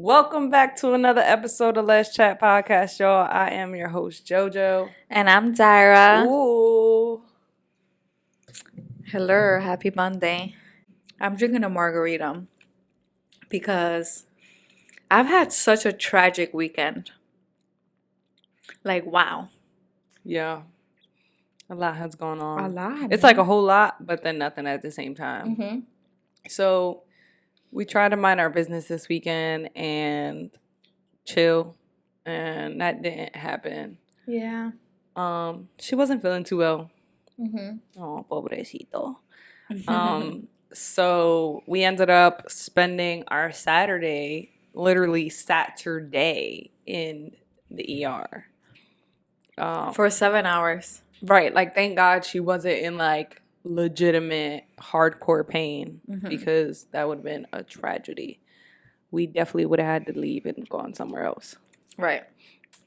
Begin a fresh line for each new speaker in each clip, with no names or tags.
Welcome back to another episode of Let's Chat Podcast, y'all. I am your host, Jojo.
And I'm Dayra.
Ooh.
Hello, happy Monday. I'm drinking a margarita because I've had such a tragic weekend. Like, wow.
Yeah. A lot has gone on.
A lot.
It's like a whole lot, but then nothing at the same time.
Mm-hmm.
So we tried to mind our business this weekend and chill, and that didn't happen.
Yeah.
She wasn't feeling too well.
Mm-hmm.
Oh, pobrecito. So we ended up spending our Saturday, literally Saturday, in the ER.
For 7 hours.
Right. Like, thank God she wasn't in like legitimate hardcore pain because that would have been a tragedy. We definitely would have had to leave and gone somewhere else.
Right.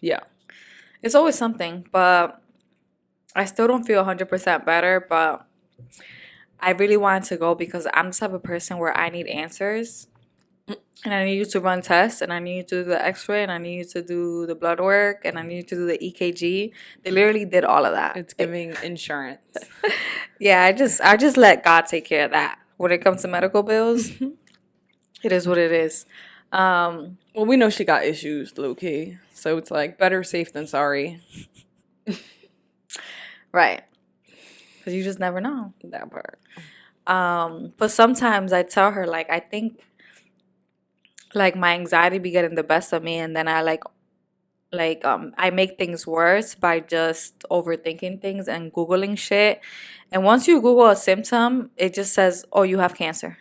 Yeah.
It's always something, but I still don't feel 100% better, but I really wanted to go because I'm the type of person where I need answers. And I need you to run tests, and I need you to do the x-ray, and I need you to do the blood work, and I need you to do the EKG. They literally did all of that.
It's giving insurance.
Yeah, I just let God take care of that. When it comes to medical bills, it is what it is.
Well, we know she got issues, low-key. So it's like better safe than sorry.
Right. Because you just never know.
That part.
But sometimes I tell her, like, I think, like, my anxiety be getting the best of me, and then I I make things worse by just overthinking things and Googling shit. And once you Google a symptom, it just says, oh, you have cancer.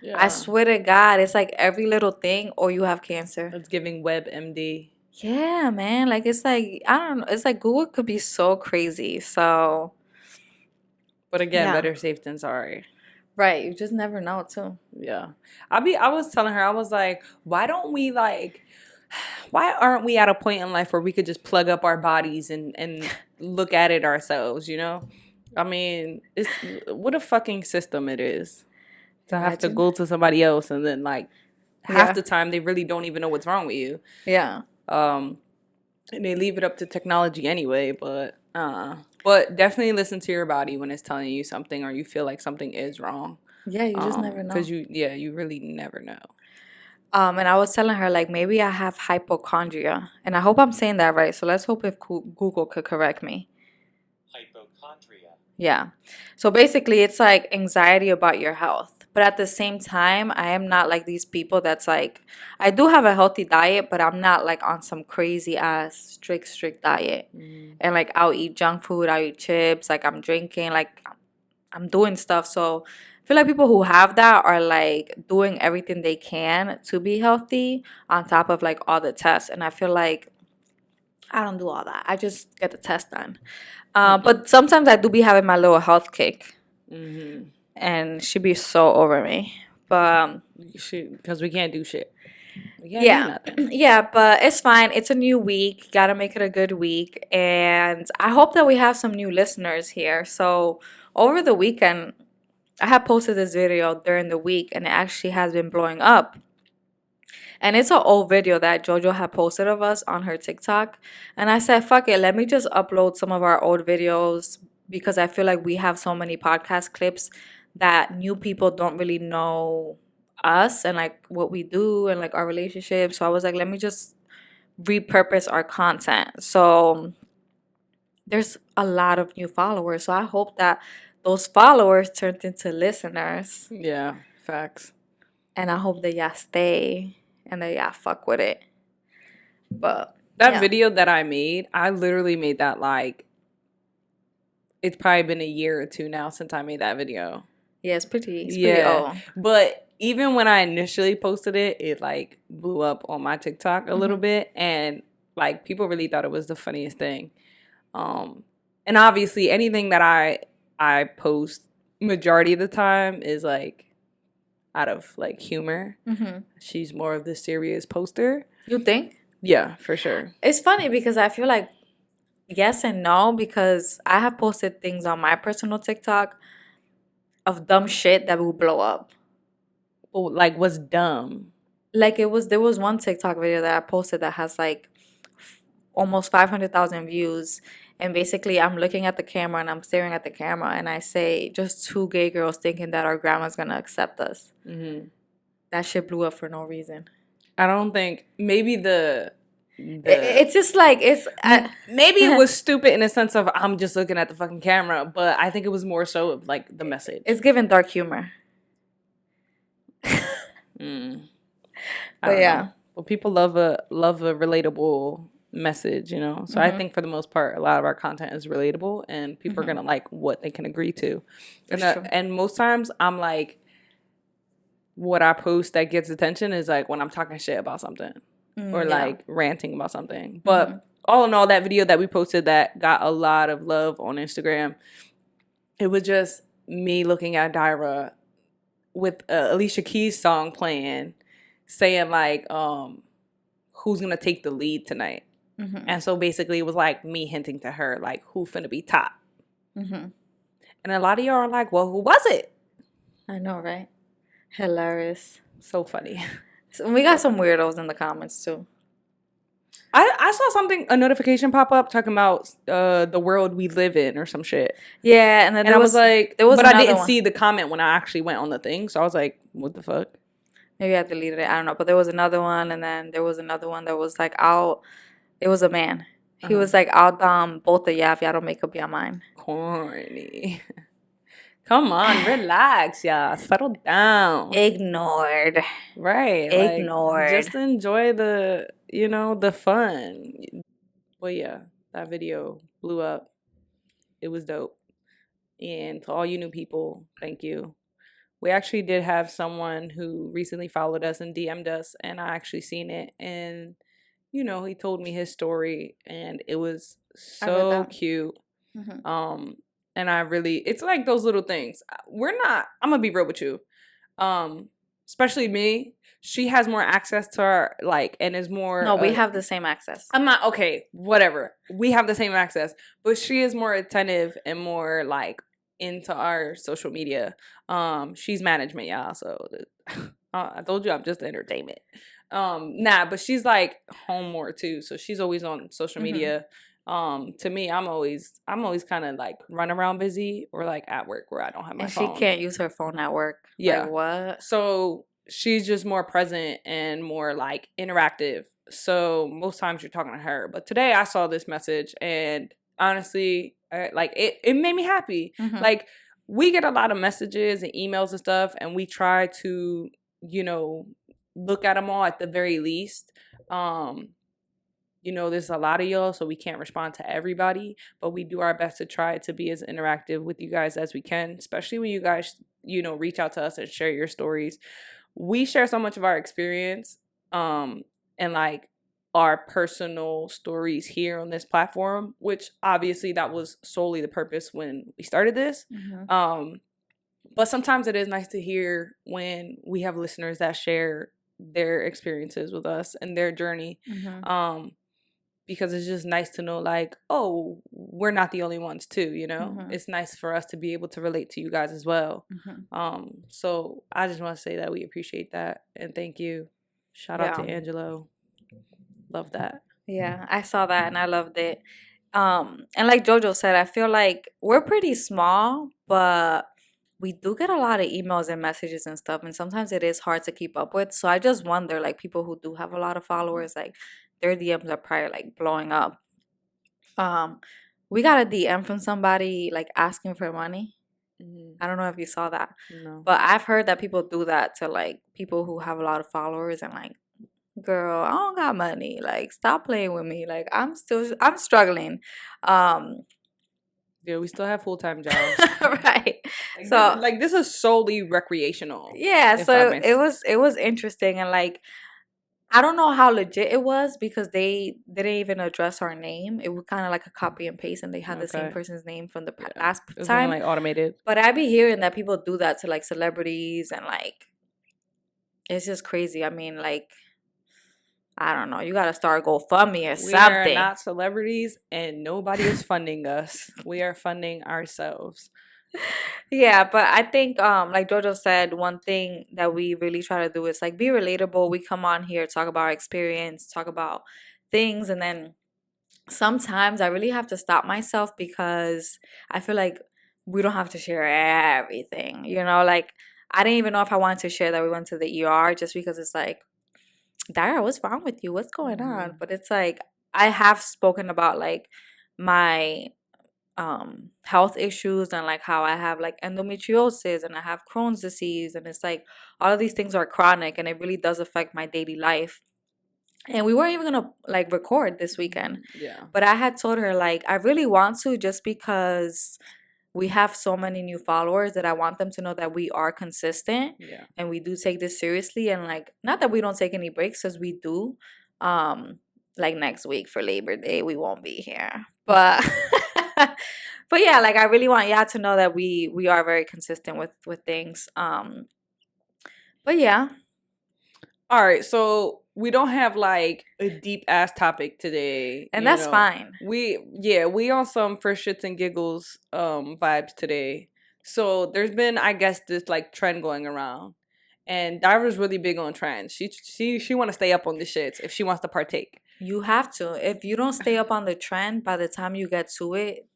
Yeah.
I swear to God, it's like every little thing, or you have cancer.
It's giving WebMD.
Yeah, man. Like, it's like, I don't know. It's like Google could be so crazy. So,
But again,
Yeah.
better safe than sorry.
right. You just never know, too.
Yeah. I was telling her, I was like, why aren't we at a point in life where we could just plug up our bodies and look at it ourselves, you know? I mean, it's what a fucking system it is. To have to
Imagine.
go to somebody else and then like half
Yeah.
the time they really don't even know what's wrong with you.
Yeah.
And they leave it up to technology anyway, but definitely listen to your body when it's telling you something or you feel like something is wrong.
Yeah, you just never know.
Because you really never know.
And I was telling her, like, maybe I have hypochondria. And I hope I'm saying that right. So let's hope if Google could correct me.
Hypochondria.
Yeah. So basically, it's like anxiety about your health. But at the same time, I am not like these people that's like, I do have a healthy diet, but I'm not like on some crazy ass strict diet. And like, I'll eat junk food, I'll eat chips, like, I'm drinking, like, I'm doing stuff. So I feel like people who have that are like doing everything they can to be healthy on top of like all the tests. And I feel like I don't do all that. I just get the test done. But sometimes I do be having my little health kick. And she be so over me. But
Because we can't do shit. We can't
yeah.
do nothing.
Yeah, but it's fine. It's a new week. Gotta make it a good week. And I hope that we have some new listeners here. So over the weekend, I have posted this video during the week, and it actually has been blowing up. And it's an old video that Jojo had posted of us on her TikTok. And I said, fuck it, let me just upload some of our old videos because I feel like we have so many podcast clips that new people don't really know us and like what we do and like our relationship. So I was like, let me just repurpose our content. So there's a lot of new followers. So I hope that those followers turned into listeners.
Yeah, facts.
And I hope that y'all stay and that y'all fuck with it. But
That
yeah.
video that I made, I literally made that like, it's probably been a year or two now since I made that video.
Yeah, it's pretty old.
But even when I initially posted it, it like blew up on my TikTok a little bit, and like people really thought it was the funniest thing. And obviously anything that I post majority of the time is like out of like humor. She's more of the serious poster.
You think?
Yeah, for sure.
It's funny because I feel like yes and no, because I have posted things on my personal TikTok of dumb shit that will blow up.
Well, like what's dumb?
like there was one TikTok video that I posted that has like almost 500,000 views. And basically, I'm looking at the camera and I'm staring at the camera and I say, just two gay girls thinking that our grandma's gonna accept us.
Mm-hmm.
That shit blew up for no reason.
I don't think maybe
It's just like it's
maybe it was stupid in the sense of I'm just looking at the fucking camera, but I think it was more so of like the message.
it's given dark humor. But yeah.
Well, people love a relatable message, you know. So I think for the most part, a lot of our content is relatable, and people are gonna like what they can agree to. And most times, I'm like, what I post that gets attention is like when I'm talking shit about something or like ranting about something. But all in all, that video that we posted that got a lot of love on Instagram, it was just me looking at Dayra with Alicia Keys song playing, saying like, who's gonna take the lead tonight? And so basically it was like me hinting to her like, who finna be top? And a lot of y'all are like, well, who was it?
I know, right? Hilarious.
So funny.
So we got some weirdos in the comments too.
I saw a notification pop up talking about the world we live in or some shit.
Yeah, and then
I was like, but I didn't
one.
see the comment when I actually went on the thing, so I was like, what the fuck?
Maybe I deleted it. I don't know. But there was another one, and then there was another one that was like, it was a man. He was like, I'll both of y'all if y'all don't make up your mind.
Corny. Come on, relax, y'all. Settle down.
Ignored.
Right.
Ignored.
Like, just enjoy the fun. But yeah, that video blew up. It was dope. And to all you new people, thank you. We actually did have someone who recently followed us and DM'd us, and I actually seen it. And, you know, he told me his story, and it was so cute. And it's like those little things. I'm going to be real with you. Especially me. She has more access to our, like, and is more.
No, we have the same access.
I'm not, okay, whatever. We have the same access. But she is more attentive and more, like, into our social media. She's management, y'all. So I told you I'm just entertainment. But she's, like, home more, too. So she's always on social media. To me, I'm always kind of like run around busy or like at work where I don't have my phone.
And she can't use her phone at work.
Yeah.
Like, what?
So she's just more present and more like interactive. So most times you're talking to her. But today I saw this message and honestly, like it made me happy. Like we get a lot of messages and emails and stuff, and we try to, you know, look at them all at the very least. You know, there's a lot of y'all, so we can't respond to everybody, but we do our best to try to be as interactive with you guys as we can, especially when you guys, you know, reach out to us and share your stories. We share so much of our experience and like our personal stories here on this platform, which obviously that was solely the purpose when we started this. But sometimes it is nice to hear when we have listeners that share their experiences with us and their journey. Because it's just nice to know, like, oh, we're not the only ones too, you know? It's nice for us to be able to relate to you guys as well. So I just want to say that we appreciate that. And thank you. Shout out to Angelo. Love that.
Yeah, I saw that and I loved it. And like Jojo said, I feel like we're pretty small, but we do get a lot of emails and messages and stuff. And sometimes it is hard to keep up with. So I just wonder, like, people who do have a lot of followers, like, their DMs are probably like blowing up. We got a DM from somebody like asking for money. I don't know if you saw that.
No.
But I've heard that people do that to like people who have a lot of followers and like, girl, I don't got money. Like, stop playing with me. Like, I'm struggling.
Yeah, we still have full-time jobs.
Right.
Like, this is solely recreational.
Yeah, so it was interesting, and like I don't know how legit it was because they didn't even address our name. It was kind of like a copy and paste, and they had the same person's name from the last time.
Like automated.
But I be hearing that people do that to like celebrities, and like it's just crazy. I mean, like, I don't know. You gotta start GoFundMe or something.
We are not celebrities, and nobody is funding us. We are funding ourselves.
Yeah, but I think like Jojo said, one thing that we really try to do is like be relatable. We come on here, talk about our experience, talk about things, and then sometimes I really have to stop myself because I feel like we don't have to share everything. Like I didn't even know if I wanted to share that we went to the ER just because it's like, Dayra, what's wrong with you? What's going on? But it's like I have spoken about like my health issues and like how I have like endometriosis and I have Crohn's disease, and it's like all of these things are chronic and it really does affect my daily life. And we weren't even gonna like record this weekend,
Yeah.
but I had told her like I really want to, just because we have so many new followers that I want them to know that we are consistent
Yeah.
and we do take this seriously, and like not that we don't take any breaks, because we do. Like next week for Labor Day we won't be here, but but yeah, like I really want y'all to know that we are very consistent with things. But yeah.
All right, so we don't have like a deep ass topic today,
And
you
that's
know.
fine.
We on some for shits and giggles vibes today. So there's been, I guess, this like trend going around, and Dayra's really big on trends. She want to stay up on the shits if she wants to partake.
You have to. If you don't stay up on the trend, by the time you get to it,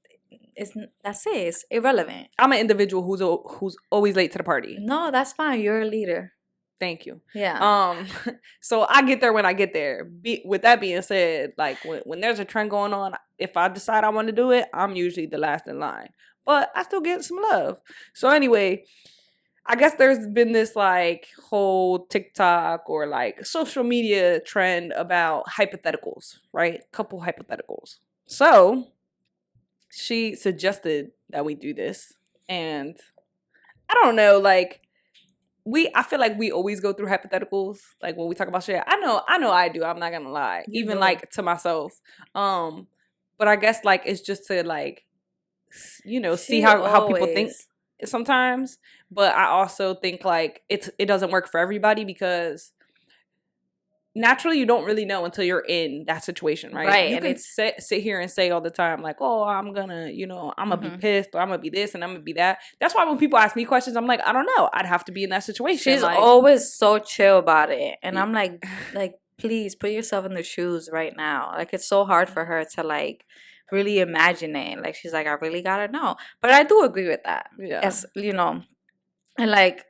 that's it. It's irrelevant.
I'm an individual who's always late to the party.
No, that's fine. You're a leader.
Thank you.
Yeah.
So I get there when I get there. With that being said, like when there's a trend going on, if I decide I want to do it, I'm usually the last in line. But I still get some love. So anyway, I guess there's been this like whole TikTok or like social media trend about hypotheticals, right? Couple hypotheticals. So she suggested that we do this, and I don't know, like I feel like we always go through hypotheticals, like when we talk about shit. I know I do. I'm not gonna lie, even
do.
like to myself. But I guess like it's just to like, see how people think sometimes. But I also think like it doesn't work for everybody, because naturally you don't really know until you're in that situation, right?
Right,
You
and
can sit here and say all the time like, oh, I'm gonna be pissed, or I'm gonna be this and I'm gonna be that. That's why when people ask me questions, I'm like, I don't know, I'd have to be in that situation.
She's
like,
always so chill about it, and I'm like please put yourself in the shoes right now. Like it's so hard for her to like really imagine it. Like she's like, I really gotta know. But I do agree with that.
Yeah.
As and like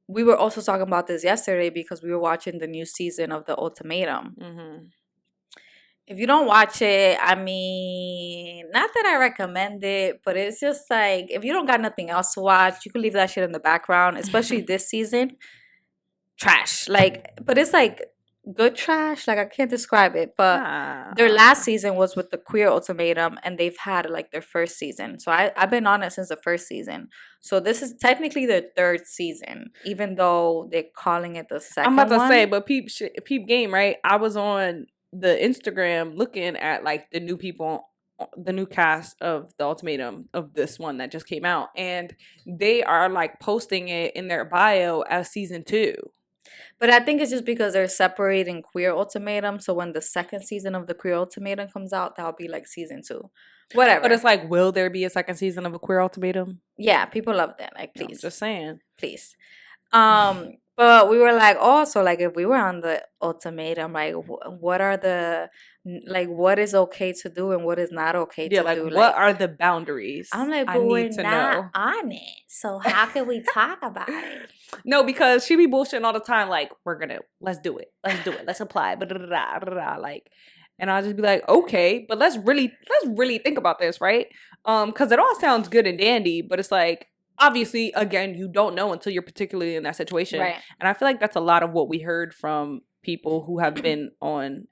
we were also talking about this yesterday because we were watching the new season of The Ultimatum.
Mm-hmm.
If you don't watch it, I mean, not that I recommend it, but it's just like if you don't got nothing else to watch, you can leave that shit in the background, especially this season. Trash. Like, but it's like good trash. Like I can't describe it, but their last season was with the Queer Ultimatum, and they've had like their first season. So I've been on it since the first season. So this is technically their third season, even though they're calling it the second.
I'm about to say, but peep game, right? I was on the Instagram looking at like the new people, the new cast of The Ultimatum, of this one that just came out, and they are like posting it in their bio as season 2.
But I think it's just because they're separating Queer Ultimatum. So when the second season of the Queer Ultimatum comes out, that'll be like season 2. Whatever.
But it's like, will there be a second season of a Queer Ultimatum?
Yeah, people love that. Like, please.
I'm just saying.
Please. But we were like, oh, so like if we were on the ultimatum, like what are the, like what is okay to do and what is not okay to
like,
do?
What
like,
are the boundaries?
I'm like, but
I
we're
need to
not
know.
on it. So how can we talk about it?
No, because she be bullshitting all the time. Like, let's do it. Let's apply. Like, and I'll just be like, okay, but let's really think about this, right? Because it all sounds good and dandy, but it's like, obviously, again, you don't know until you're particularly in that situation.
Right.
And I feel like that's a lot of what we heard from people who have been on,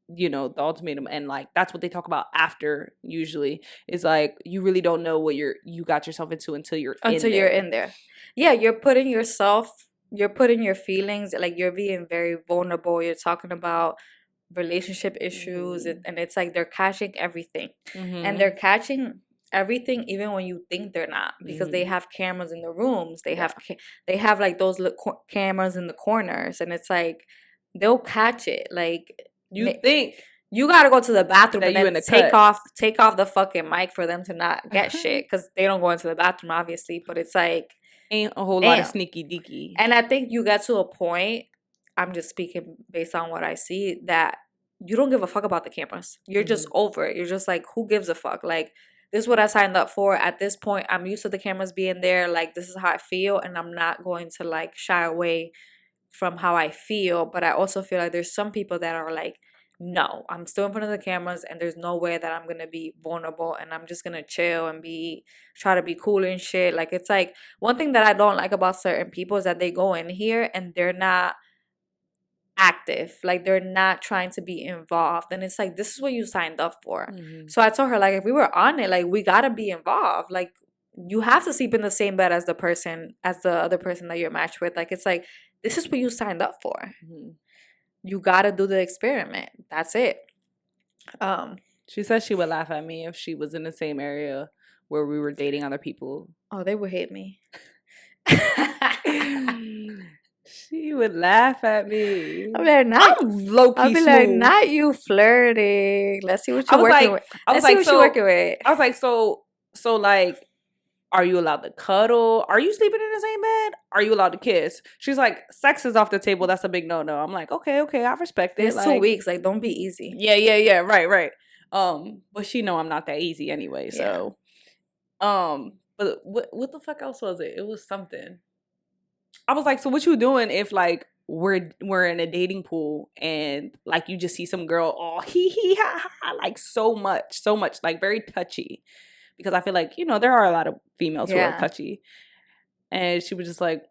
The Ultimatum, and like that's what they talk about after. Usually, is like you really don't know what you got yourself into until you're in there.
Yeah, you're putting your feelings, like you're being very vulnerable. You're talking about relationship issues, and it's like they're catching everything, and they're catching everything even when you think they're not, because they have cameras in the rooms. They have like those cameras in the corners, and it's like they'll catch it. Like
you think
you gotta go to the bathroom
That
and
you
then
in the
take
cut.
off the fucking mic for them to not get shit, because they don't go into the bathroom obviously. But it's like,
Ain't a whole lot of
damn.
sneaky deaky.
And I think you get to a point, I'm just speaking based on what I see, that you don't give a fuck about the cameras. You're just over it. You're just like, who gives a fuck? Like, this is what I signed up for. At this point, I'm used to the cameras being there. Like, this is how I feel, and I'm not going to like shy away from how I feel. But I also feel like there's some people that are like, no, I'm still in front of the cameras, and there's no way that I'm gonna be vulnerable, and I'm just gonna chill and try to be cool and shit. Like, it's like, one thing that I don't like about certain people is that they go in here and they're not active, like they're not trying to be involved, and it's like, this is what you signed up for. So I told her, like, if we were on it, like, we gotta be involved. Like, you have to sleep in the same bed as the other person that you're matched with. Like, it's like, this is what you signed up for. You gotta do the experiment. That's it.
She said she would laugh at me if she was in the same area where we were dating other people.
Oh, they would hate me.
She would laugh at me.
I'll be like, not,
I'm low key
I'll be
smooth.
like, not you flirting. Let's see what you're working with.
I was like, so like, are you allowed to cuddle? Are you sleeping in the same bed? Are you allowed to kiss? She's like, sex is off the table. That's a big no-no. I'm like, okay, I respect it.
It's 2 weeks. Like, don't be easy.
Yeah. Right. But she know I'm not that easy anyway. So, but what the fuck else was it? It was something. I was like, so what you doing if like we're in a dating pool and like you just see some girl all hee ha ha, like so much, like very touchy, because I feel like, you know, there are a lot of females who are touchy, and she was just like,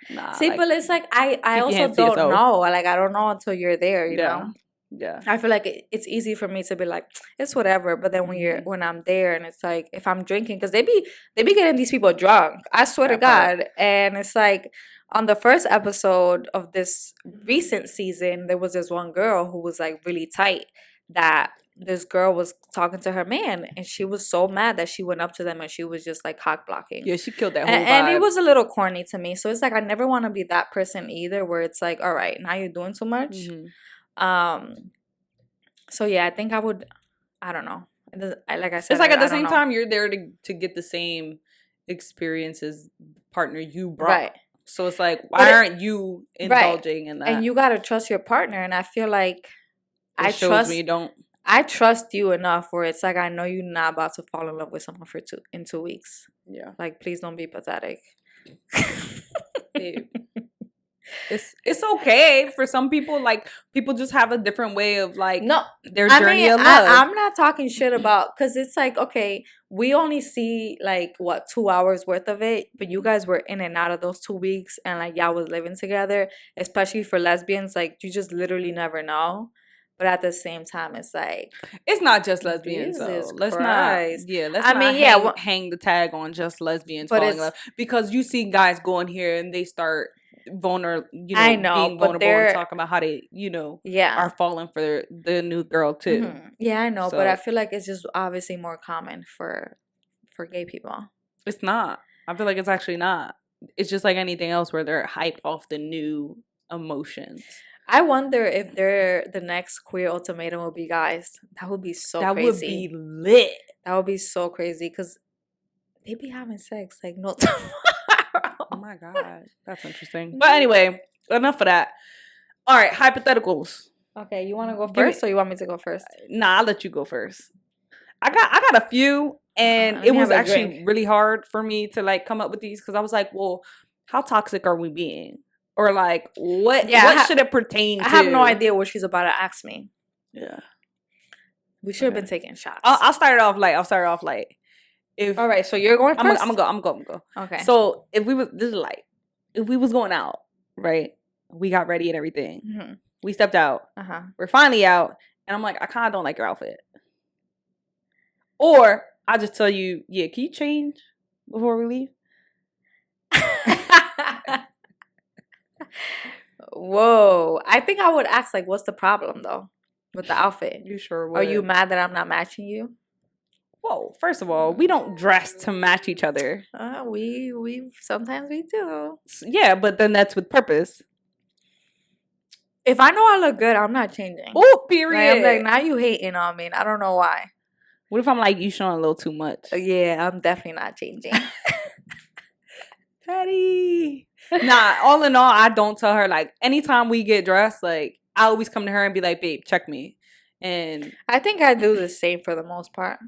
nah.
See, like, but it's like, I also don't know. Like, I don't know until you're there, you know?
Yeah.
I feel like it's easy for me to be like, it's whatever. But then when I'm there, and it's like, if I'm drinking, because they be getting these people drunk. I swear to God. And it's like, on the first episode of this recent season, there was this one girl who was like really tight, that this girl was talking to her man, and she was so mad that she went up to them and she was just like cock blocking.
Yeah, she killed that whole vibe.
And it was a little corny to me. So it's like, I never want to be that person either, where it's like, all right, now you're doing too much. So yeah, I think I would, I don't know. Like I said,
it's like, at the same time, you're there to get the same experience as the partner you brought. Right. So it's like, why aren't you indulging in that?
And you gotta trust your partner. And I feel like I trust you enough where it's like, I know you're not about to fall in love with someone in 2 weeks. Yeah. Like, please don't be pathetic.
It's okay for some people. Like, people just have a different way of like their journey of love.
I'm not talking shit about, because it's like, okay, we only see like 2 hours worth of it, but you guys were in and out of those 2 weeks, and like y'all was living together. Especially for lesbians, like, you just literally never know. But at the same time, it's like,
it's not just lesbians. So let's not hang the tag on just lesbians falling in love, because you see guys going here and they start being vulnerable and talking about how they, are falling for the new girl too.
Yeah, I know, but I feel like it's just obviously more common for gay people.
It's not. I feel like it's actually not. It's just like anything else where they're hyped off the new emotions.
I wonder if the next queer ultimatum will be guys. That would be so crazy. That would be
lit.
That would be so crazy, because they be having sex like no tomorrow.
Oh my God. That's interesting. But anyway, enough of that. All right, hypotheticals.
Okay, you want to go first or you want me to go first?
Nah, I'll let you go first. I got a few, and it was actually really hard for me to like come up with these, because I was like, well, how toxic are we being? Or like, what should it pertain to?
I have no idea what she's about to ask me.
Yeah.
We should have been taking shots.
I'll start it off light.
All right, so you're going first?
I'm gonna go.
Okay.
So if we was going out, right? We got ready and everything. Mm-hmm. We stepped out. We're finally out, and I'm like, I kind of don't like your outfit. Or I'll just tell you, yeah, can you change before we leave?
Whoa. I think I would ask, like, what's the problem, though, with the outfit?
You sure would.
Are you mad that I'm not matching you?
Whoa, first of all, we don't dress to match each other.
We sometimes we do.
Yeah, but then that's with purpose.
If I know I look good, I'm not changing.
Oh, period.
I'm like, now you hating on me, and I don't know why.
What if I'm like, you showing a little too much?
Yeah, I'm definitely not changing.
Patty. Nah, all in all, I don't tell her. Like, anytime we get dressed, like, I always come to her and be like, babe, check me. And
I think I do the same for the most part.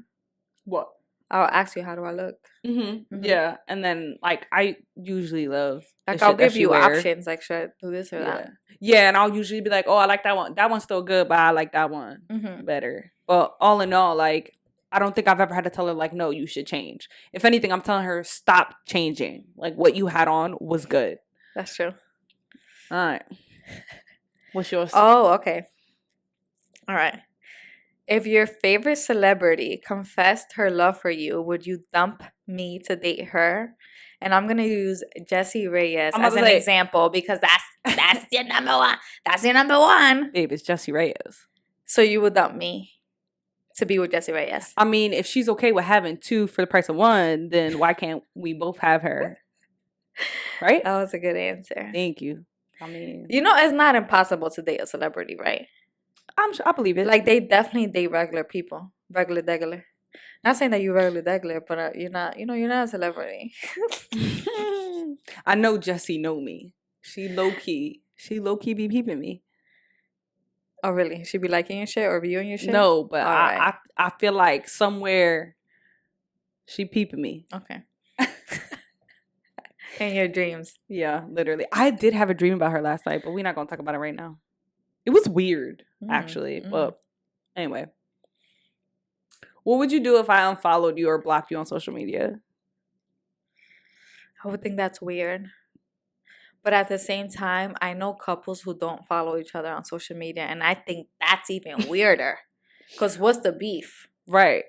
what?
I'll ask you, how do I look?
Yeah. And then, like, I usually love
Like,
the
I'll
shit that
give
she
you
wear.
options. Like, should I do this or that?
Yeah, and I'll usually be like, oh, I like that one. That one's still good, but I like that one better. But all in all, like, I don't think I've ever had to tell her, like, no, you should change. If anything, I'm telling her, stop changing. Like, what you had on was good.
That's true.
All right. What's yours?
Oh, okay. All right. If your favorite celebrity confessed her love for you, would you dump me to date her? And I'm gonna use Jessie Reyes as an example because that's your number one. That's your number one.
Babe, it's Jessie Reyes.
So you would dump me to be with Jessie Reyes?
I mean, if she's okay with having two for the price of one, then why can't we both have her? Right?
That was a good answer.
Thank you. I mean,
you know, it's not impossible to date a celebrity, right?
I believe it.
Like, they definitely date regular people, regular. Not saying that you're regular, but you're not. You know, you're not a celebrity.
I know Jessie know me. She low key be peeping me.
Oh, really? She be liking your shit or viewing your shit?
No, but
right.
I feel like somewhere she peeping me.
Okay. In your dreams.
Yeah, literally. I did have a dream about her last night, but we're not gonna talk about it right now. It was weird, actually. But anyway. What would you do if I unfollowed you or blocked you on social media?
I would think that's weird. But at the same time, I know couples who don't follow each other on social media, and I think that's even weirder. Because what's the beef?
Right.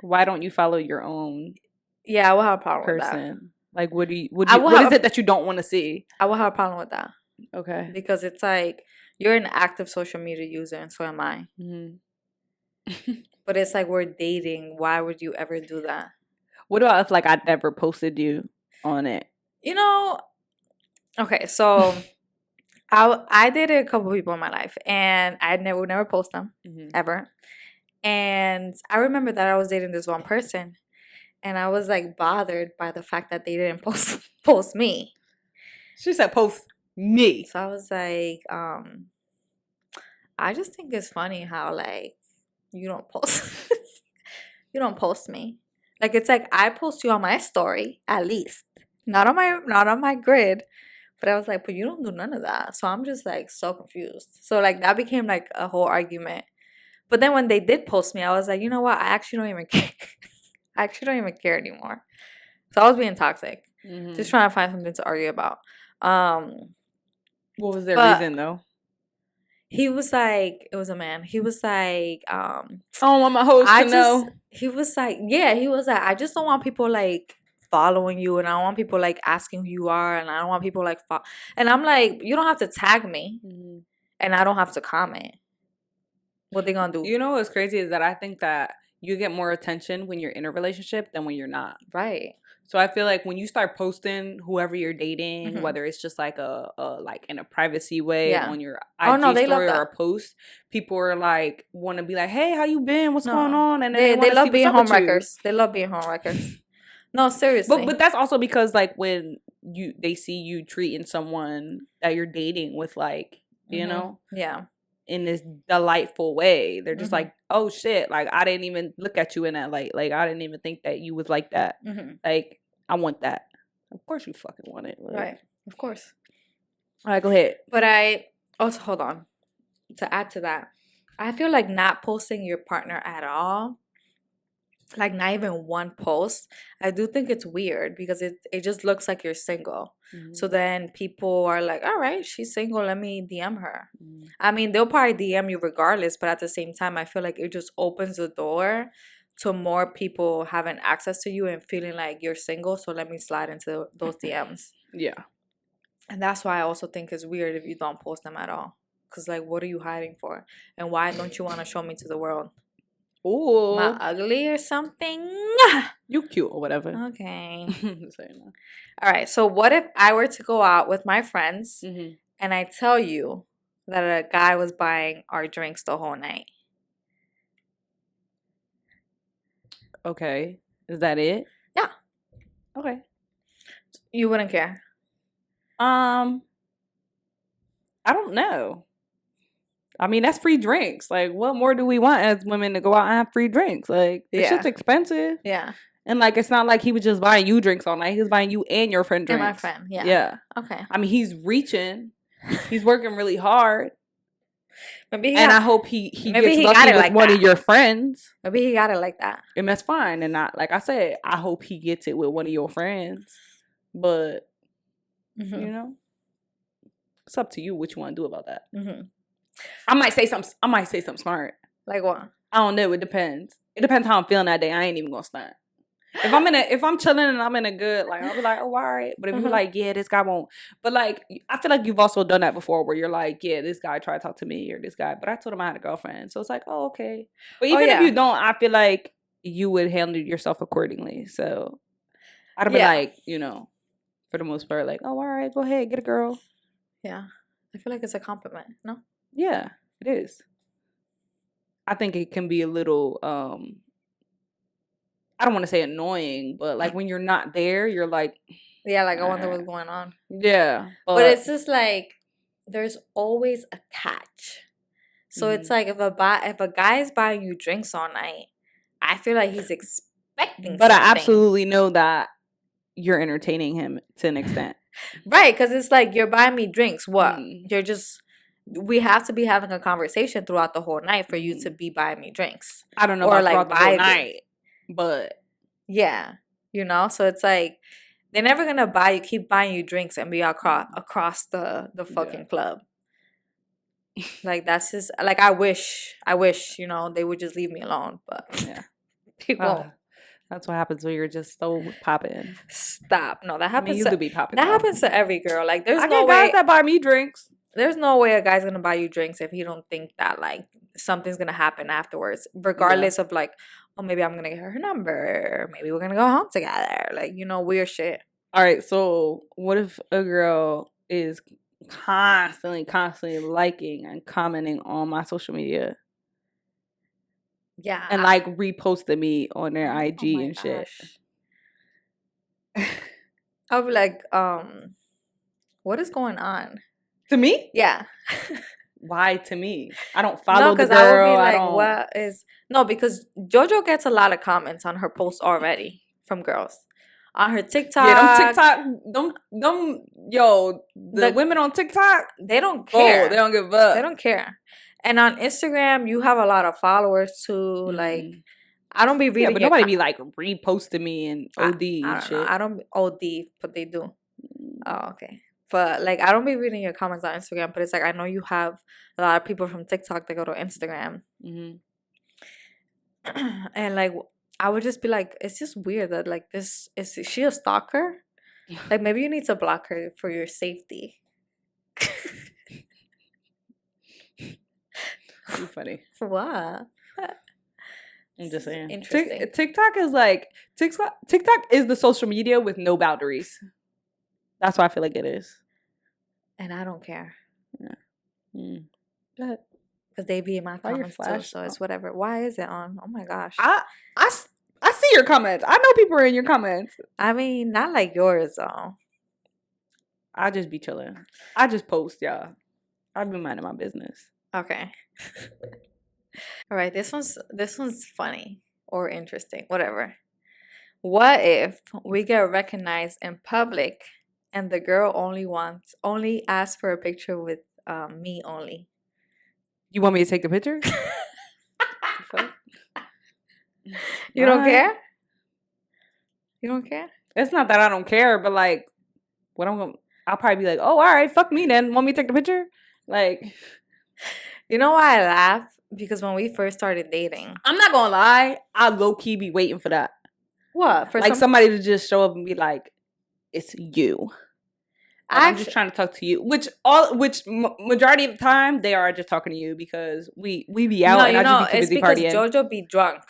Why don't you follow your own
Yeah, I would have a problem
person?
with that.
Like, what is it that you don't want to see?
I would have a problem with that.
Okay.
Because it's like, you're an active social media user, and so am I. But it's like, we're dating. Why would you ever do that?
What about if, like, I never posted you on it?
You know, okay, so I dated a couple people in my life, and I would never post them, ever. And I remember that I was dating this one person, and I was, like, bothered by the fact that they didn't post me.
She said, post me.
So I was like, I just think it's funny how, like, you don't post you don't post me. Like, it's like, I post you on my story, at least. Not on my grid. But I was like, but you don't do none of that. So I'm just, like, so confused. So, like, that became, like, a whole argument. But then when they did post me, I was like, you know what? I actually don't even care. I actually don't even care anymore. So I was being toxic. Just trying to find something to argue about.
What was their reason, though?
He was like, it was a man. He was like,
I don't want my host to know.
He was like, I just don't want people, like, following you, and I don't want people, like, asking who you are, and I don't want people, like, and I'm like, you don't have to tag me, and I don't have to comment. What they gonna do?
You know what's crazy is that I think that you get more attention when you're in a relationship than when you're not.
Right.
So I feel like when you start posting whoever you're dating, whether it's just like a like in a privacy way on your IG story or a post, people are like want to be like, "Hey, how you been? What's going on?" And
they love being homewreckers. They love being homewreckers. No, seriously.
But that's also because, like, when they see you treating someone that you're dating with, like, you know, in this delightful way, they're just like, oh shit, like, I didn't even look at you in that light. Like, I didn't even think that you was like that. Like, I want that. Of course you fucking want it. Like.
Right. Of course.
All right, go ahead.
But I also, hold on. To add to that, I feel like not posting your partner at all, like not even one post, I do think it's weird because it just looks like you're single. So then people are like, all right, she's single, let me DM her. I mean, they'll probably DM you regardless, but at the same time, I feel like it just opens the door to more people having access to you and feeling like you're single, so let me slide into those DMs.
Yeah.
And that's why I also think it's weird if you don't post them at all. Because, like, what are you hiding for? And why don't you want to show me to the world?
Ooh.
Am I ugly or something?
You cute or whatever.
Okay. All right. So what if I were to go out with my friends and I tell you that a guy was buying our drinks the whole night.
Okay. Is that it?
Yeah.
Okay.
You wouldn't care.
I don't know. I mean, that's free drinks. Like, what more do we want as women to go out and have free drinks? Like, it's
Yeah.
just expensive.
Yeah.
And, like, it's not like he was just buying you drinks all night. He was buying you and your friend
And
drinks.
my friend. Yeah.
Yeah.
Okay.
I mean, he's reaching. He's working really hard.
Maybe
I hope he
maybe
gets
he
lucky
got it
with
like
one
that.
of your friends.
Maybe he got it like that.
And that's fine. And not, like I said, I hope he gets it with one of your friends. But,
Mm-hmm.
you know, it's up to you what you want to do about that.
Mm-hmm.
I might say something smart.
Like what?
I don't know. It depends. It depends how I'm feeling that day. I ain't even gonna stunt. If I'm chilling and I'm in a good, like, I'll be like, oh, all right. But if you're like, yeah, this guy won't. But like, I feel like you've also done that before, where you're like, yeah, this guy tried to talk to me, or this guy. But I told him I had a girlfriend, so it's like, oh, okay. But even if you don't, I feel like you would handle yourself accordingly. So I'd be like, you know, for the most part, like, oh, all right, go ahead, get a girl.
Yeah, I feel like it's a compliment. No.
Yeah, it is. I think it can be a little, I don't want to say annoying, but like when you're not there, you're like,
yeah, like I wonder what's going on.
Yeah.
But it's just like, there's always a catch. So it's like if a guy is buying you drinks all night, I feel like he's expecting
But
something.
I absolutely know that you're entertaining him to an extent.
Right, because it's like, you're buying me drinks. What? You're just... We have to be having a conversation throughout the whole night for you to be buying me drinks.
I don't know
or
about
like
throughout the whole night, but
yeah, you know. So it's like, they're never gonna keep buying you drinks and be across the fucking club. Like, that's just like, I wish, you know, they would just leave me alone, but
yeah,
they won't.
That's what happens when you're just so popping.
Stop! No, that happens.
You do be popping.
That happens to every girl. Like, there's
I
no
get
way
guys that buy me drinks.
There's no way a guy's gonna buy you drinks if he don't think that like something's gonna happen afterwards, regardless of like, oh, maybe I'm gonna get her number, maybe we're gonna go home together, like, you know, weird shit.
All right, so what if a girl is constantly liking and commenting on my social media?
Yeah.
And like reposting me on their IG and shit.
I'll be like, what is going on?
To me?
Yeah.
Why to me? I don't follow the girl.
I would be like, what is... No, because Jojo gets a lot of comments on her posts already from girls. On her TikTok.
Yeah, the women on TikTok,
they don't care.
Oh, they don't give up.
They don't care. And on Instagram, you have a lot of followers too. Like, I don't be reading.
Yeah, but nobody be like reposting me and OD and shit.
I don't OD, but they do. Oh, okay. But like, I don't be reading your comments on Instagram. But it's like, I know you have a lot of people from TikTok that go to Instagram. And like, I would just be like, it's just weird that like is she a stalker? Like, maybe you need to block her for your safety.
Too funny.
What?
I'm just saying.
Interesting.
TikTok is like TikTok is the social media with no boundaries. That's what I feel like it is.
And I don't care.
Yeah. Go ahead.
Because they be in my comments too, so it's whatever. Why is it on? Oh my gosh.
I see your comments. I know people are in your comments.
I mean, not like yours though.
I just be chilling. I just post, y'all. I be minding my business.
Okay. All right, this one's funny or interesting, whatever. What if we get recognized in public and the girl only asks for a picture with me only?
You want me to take the picture?
You don't care? You don't care?
It's not that I don't care, but like, I'll probably be like, oh, all right, fuck me then. Want me to take the picture? Like,
you know why I laugh? Because when we first started dating,
I'm not gonna lie, I low key be waiting for that.
What? For
like somebody to just show up and be like, it's you. I'm just trying to talk to you, which majority of the time they are just talking to you because we be out and I just be too busy partying.
Jojo be drunk.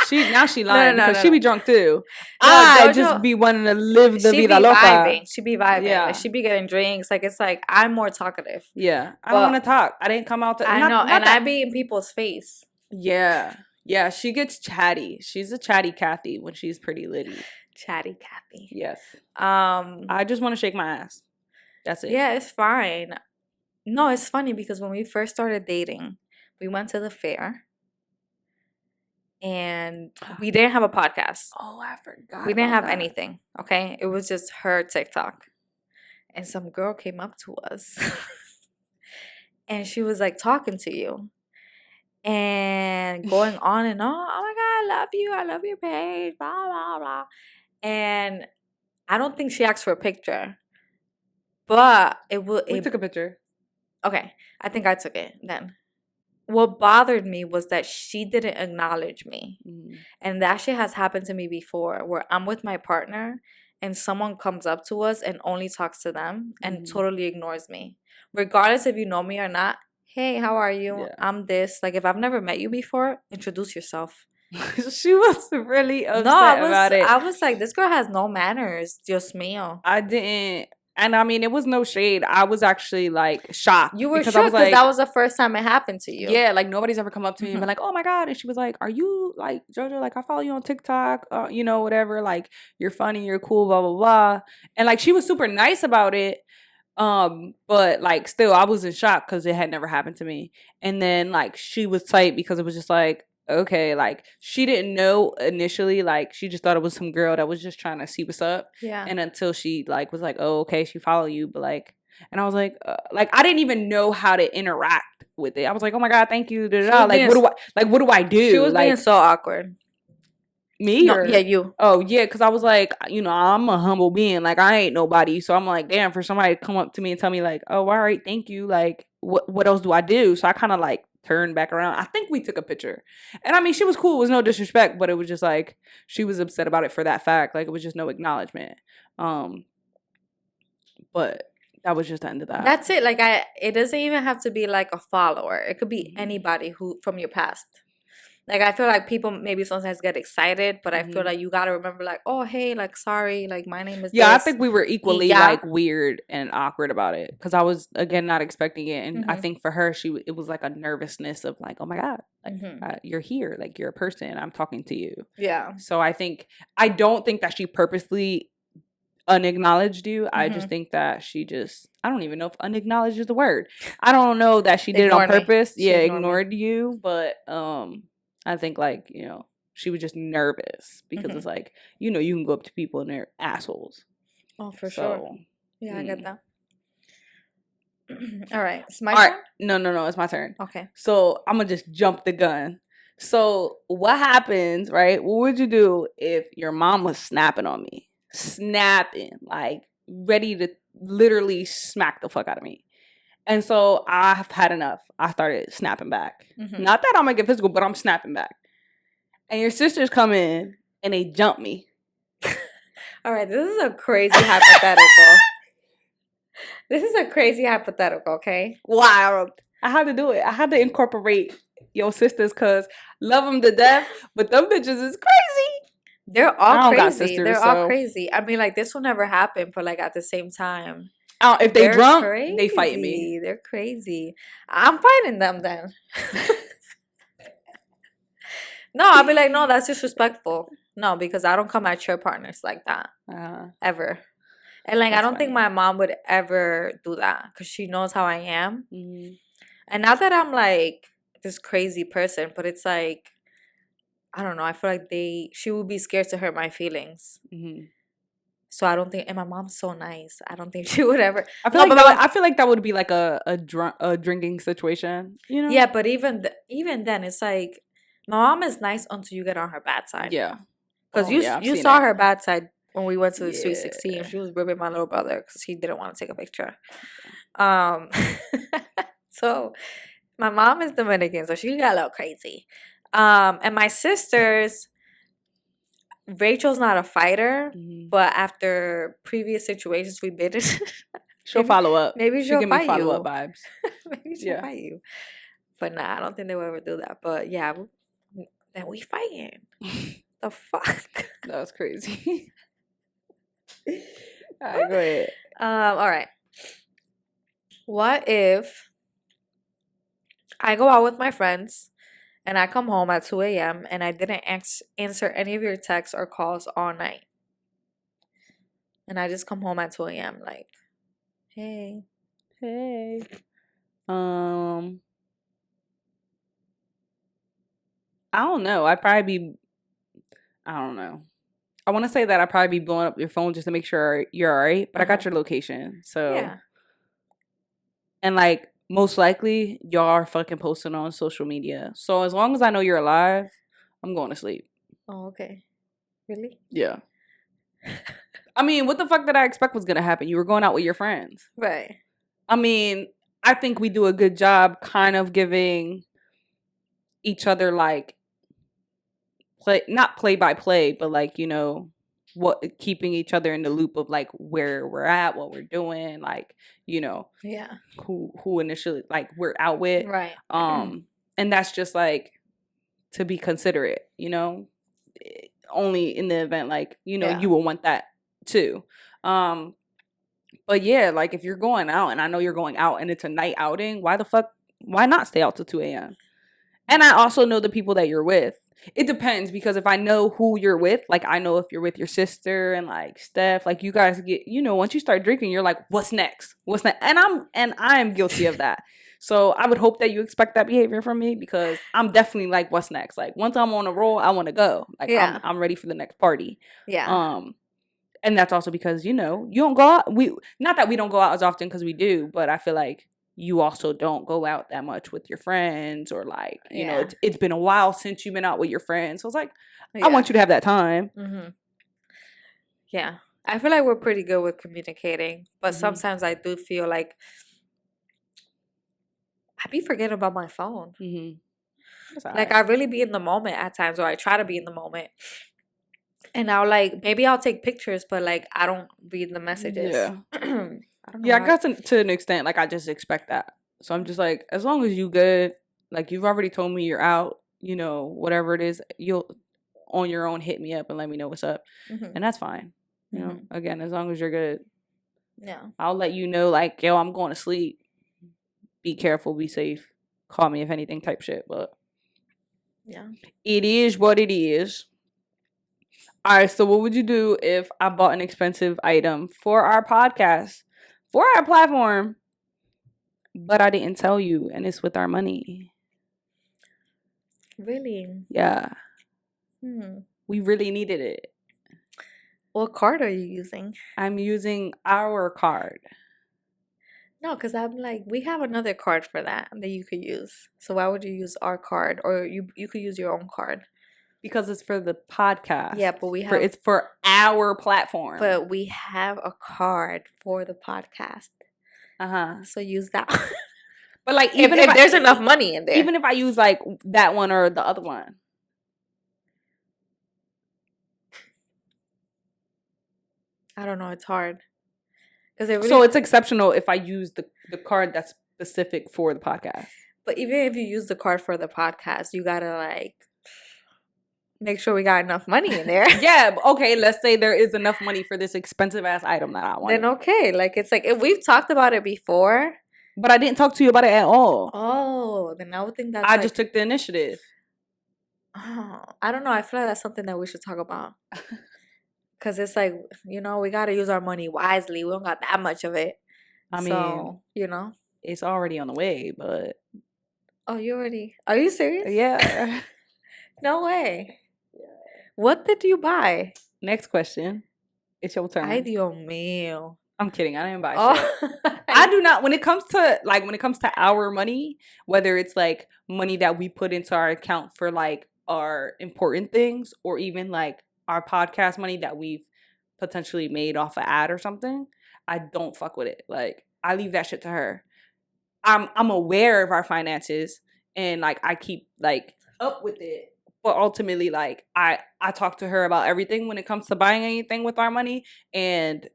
She
No,
lying
no,
because
no,
she
no.
be drunk too.
No,
I
Jojo-
just be wanting to live the
She be
vida loca.
vibing. She be vibing.
Yeah.
Like, she be getting drinks. Like, it's like, I'm more talkative.
Yeah, I don't
But-
want to talk. I didn't come out to.
I
not,
know.
not
And
that-
I be in people's face.
Yeah, yeah. She gets chatty. She's a chatty Kathy when she's pretty litty.
Chatty Kathy.
Yes.
Um,
I just want to shake my ass. That's it.
yeah, it's fine. No, it's funny because when we first started dating, we went to the fair and we didn't have a podcast.
Oh, I forgot.
We didn't
about
have
that.
anything, okay? It was just her TikTok. And some girl came up to us and she was like talking to you and going on and on. Oh my God, I love you. I love your page, blah, blah, blah. And I don't think she asked for a picture, but
We took a picture.
Okay, I think I took it then. What bothered me was that she didn't acknowledge me.
Mm.
And that shit has happened to me before where I'm with my partner and someone comes up to us and only talks to them and totally ignores me. Regardless if you know me or not, hey, how are you?
Yeah.
I'm this. Like, if I've never met you before, introduce yourself.
She was really upset about it.
I was like, this girl has no manners. Dios mío.
I didn't. And I mean, it was no shade. I was actually like shocked.
You were
because
shocked
I was
because
like,
that was the first time it happened to you.
yeah, like nobody's ever come up to me and
Mhm.
been like, oh my God. And she was like, are you like Jojo? Like, I follow you on TikTok, you know, whatever. Like, you're funny, you're cool, blah, blah, blah. And like, she was super nice about it. But like, still, I was in shock because it had never happened to me. And then like, she was tight because it was just like, okay, like she didn't know initially, like she just thought it was some girl that was just trying to see what's up.
Yeah.
And until she like was like, oh, okay, she follow you, but like, and I was like I didn't even know how to interact with it. I was like, oh my God, thank you.
She was
Like,
being
what do I do?
She was
like,
being so awkward.
me?
No,
Or-
yeah, you.
Oh yeah, because I was like, you know, I'm a humble being. Like, I ain't nobody. So I'm like, damn, for somebody to come up to me and tell me like, oh, all right, thank you. Like, what else do I do? So I kind of like turned back around. I think we took a picture. And I mean, she was cool. It was no disrespect, but it was just like, she was upset about it for that fact. Like, it was just no acknowledgement. But that was just the end of that.
That's it. Like, it doesn't even have to be like a follower. It could be anybody who from your past. Like, I feel like people maybe sometimes get excited, but I feel like you gotta remember, like, oh, hey, like, sorry, like, my name is
Yeah, I
this.
think we were equally
Yeah.
like weird and awkward about it because I was again not expecting it, and I think for her, it was like a nervousness of like, oh my God, like you're here, like you're a person, I'm talking to you.
Yeah.
So I don't think that she purposely unacknowledged you. I just think that I don't even know if unacknowledged is the word. I don't know that she did it on
Ignored me.
purpose.
She
Yeah,
ignored me.
ignored you, but I think like, you know, she was just nervous because it's like, you know, you can go up to people and they're assholes.
Oh, for sure.
So,
Yeah, I get that. All right. It's my
all right.
turn?
No, it's my turn.
Okay.
So I'm gonna just jump the gun. So what happens, right? What would you do if your mom was snapping on me? Snapping, like ready to literally smack the fuck out of me. And so I've had enough. I started snapping back. Not that I'm gonna get physical, but I'm snapping back. And your sisters come in and they jump me.
All right. This is a crazy hypothetical. This is a crazy hypothetical, okay?
Wild. I had to do it. I had to incorporate your sisters because love them to death, but them bitches is crazy.
They're
I
all
don't got
crazy.
sisters,
They're all
so-
crazy. I mean, like, this will never happen, but like at the same time,
If they
they're
drunk,
crazy.
they fighting me.
They're crazy. I'm fighting them then. No, I'll be like, no, that's disrespectful. No, because I don't come at your partners like that ever. And like, I
That's
don't think
funny.
my mom would ever do that because she knows how I am.
Mhm.
And not that I'm like this crazy person, but it's like, I don't know. I feel like she would be scared to hurt my feelings.
Mhm.
So I don't think, and my mom's so nice. I don't think she would ever.
I feel I feel like that would be like a drinking situation, you know?
Yeah, but even then, it's like my mom is nice until you get on her bad side.
Yeah.
Because
I've
you
seen
saw
it.
her bad side when we went to the Sweet
Yeah.
16. She was ripping my little brother because he didn't want to take a picture. So my mom is Dominican, so she got a little crazy. And my sisters, Rachel's not a fighter,
Mhm.
but after previous situations we've been in,
She'll follow up.
maybe
She'll
she'll
give me
fight
follow
you.
up vibes.
Maybe she'll
Yeah.
fight you. But nah, I don't think they will ever do that. But yeah, then we fighting. The fuck?
That was crazy. All right, go ahead.
All right. What if I go out with my friends and I come home at 2 a.m. and I didn't answer any of your texts or calls all night? And I just come home at 2 a.m. like, hey.
I don't know. I don't know. I want to say that I'd probably be blowing up your phone just to make sure you're all right, but I got your location. So,
Yeah.
And like, most likely, y'all are fucking posting on social media. So as long as I know you're alive, I'm going to sleep.
Oh, okay. Really?
Yeah. I mean, what the fuck did I expect was going to happen? You were going out with your friends.
Right.
I mean, I think we do a good job kind of giving each other like not play by play, but like, you know, keeping each other in the loop of like where we're at, what we're doing, like, you know,
Yeah.
who initially like we're out with.
Right.
And that's just like to be considerate, you know, only in the event like, you know, you will want that too. But yeah, like if you're going out and I know you're going out and it's a night outing, why not stay out till 2 a.m.? And I also know the people that you're with. It depends, because if I know who you're with, like I know if you're with your sister and like Steph, like you guys get, you know, once you start drinking, you're like, what's next? What's next? And I am guilty of that. So I would hope that you expect that behavior from me, because I'm definitely like, what's next? Like once I'm on a roll, I want to go. Like I'm ready for the next party.
Yeah.
And that's also because, you know, you don't go out. Not that we don't go out as often, because we do, but I feel like you also don't go out that much with your friends, or like, you know, it's been a while since you've been out with your friends. So it's like, I want you to have that time.
Mm-hmm. Yeah. I feel like we're pretty good with communicating, but sometimes I do feel like I be forgetting about my phone. Like I really be in the moment at times, or I try to be in the moment. And I'll like, maybe I'll take pictures, but like I don't read the messages.
Yeah.
I don't know.
Yeah, I guess to an extent, like I just expect that. So I'm just like, as long as you good, like you've already told me you're out, you know, whatever it is, you'll on your own hit me up and let me know what's up. And that's fine. You know, again, as long as you're good.
Yeah.
I'll let you know, like, yo, I'm going to sleep. Be careful, be safe. Call me if anything type shit. But
yeah,
it is what it is. All right, so what would you do if I bought an expensive item for our podcast, for our platform, but I didn't tell you, and it's with our money?
Really?
Yeah. We really needed it.
What card are you using?
I'm using our card.
No, because I'm like, we have another card for that you could use. So why would you use our card? Or you could use your own card.
Because it's for the podcast.
Yeah, but
it's for our platform.
But we have a card for the podcast. So use that.
But like,
even if there's enough money in there.
Even if I use like that one or the other one.
I don't know. It's hard.
So it's exceptional if I use the card that's specific for the podcast.
But even if you use the card for the podcast, you gotta like make sure we got enough money in there.
Yeah, okay, let's say there is enough money for this expensive ass item that I want.
Then okay, like it's like if we've talked about it before.
But I didn't talk to you about it at all.
Oh, then I would think that's
I just took the initiative.
Oh, I don't know. I feel like that's something that we should talk about. Because it's like, you know, we got to use our money wisely. We don't got that much of it.
I mean,
you know.
It's already on the way, but.
Oh, you already. Are you serious?
Yeah.
No way. Yeah. What did you buy?
Next question. It's your turn.
Ay, Dios mío.
I'm kidding. I didn't buy shit. I do not. When it comes to our money, whether it's like money that we put into our account for like our important things, or even like our podcast money that we've potentially made off an ad or something, I don't fuck with it. Like I leave that shit to her. I'm aware of our finances and like I keep like up with it. But ultimately, like I talk to her about everything when it comes to buying anything with our money, and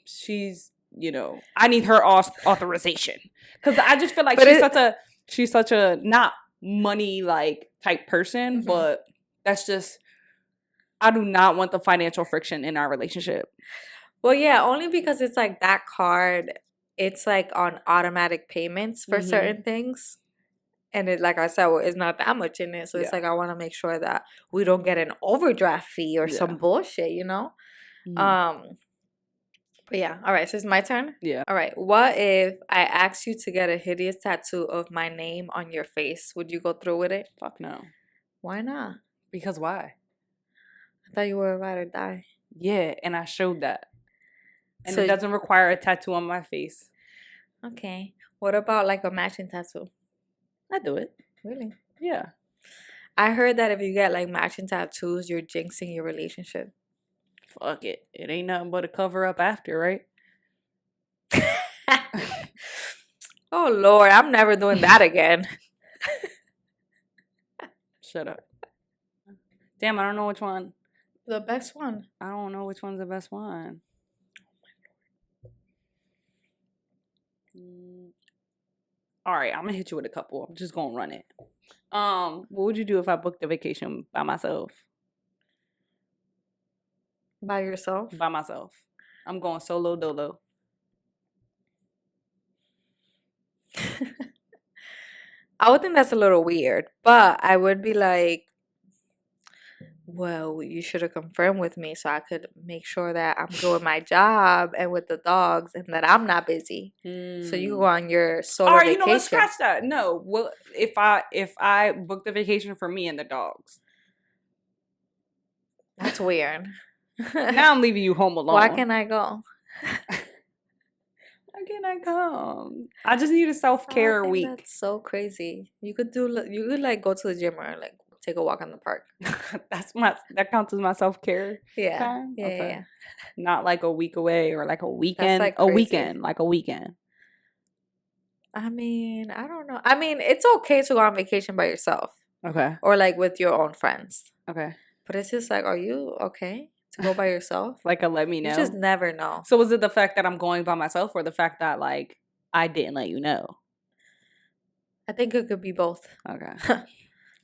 she's, you know, I need her authorization, because I just feel like she's such a not money like type person,
Mhm.
but that's just, I do not want the financial friction in our relationship.
Well, yeah, only because it's like that card, it's like on automatic payments for
Mhm.
certain things. And it, like I said, well, it's not that much in it. So it's
Yeah.
like, I want to make sure that we don't get an overdraft fee or
Yeah.
some bullshit, you know?
Mhm.
But yeah, all right, so it's my turn.
Yeah.
All right, what if I asked you to get a hideous tattoo of my name on your face? Would you go through with it?
Fuck no.
Why not?
Because why?
I thought you were a ride or die.
Yeah, and I showed that. And
So-
it doesn't require a tattoo on my face.
Okay. What about like a matching tattoo?
I do it.
Really?
Yeah.
I heard that if you get like matching tattoos, you're jinxing your relationship.
Fuck it. It ain't nothing but a cover up after, right?
Oh Lord, I'm never doing that again.
Shut up. Damn, I don't know which one.
The best one.
I don't know which one's the best one. All right, I'm gonna hit you with a couple. I'm just gonna run it. What would you do if I booked a vacation by myself?
By yourself?
By myself. I'm going solo dolo.
I would think that's a little weird, but I would be like, well, you should have confirmed with me so I could make sure that I'm doing my job and with the dogs and that I'm not busy. So you go on your solo
All right,
vacation.
you know what? Scratch that. No. Well, if I booked a vacation for me and the dogs,
That's weird.
now I'm leaving you home alone.
Why can't I go?
Why can't I come? I just need a self-care
I think
week.
That's so crazy. You could like go to the gym or like take a walk in the park.
That counts as my self-care
Yeah.
time.
Yeah,
Okay.
yeah.
Not like a week away or like a weekend.
like
a
crazy.
weekend, like a weekend.
I mean, I don't know. I mean, it's okay to go on vacation by yourself
Okay.
or like with your own friends.
Okay.
But it's just like, are you okay to go by yourself?
Like a let me know.
You just never know.
So is it the fact that I'm going by myself or the fact that like I didn't let you know?
I think it could be both.
Okay.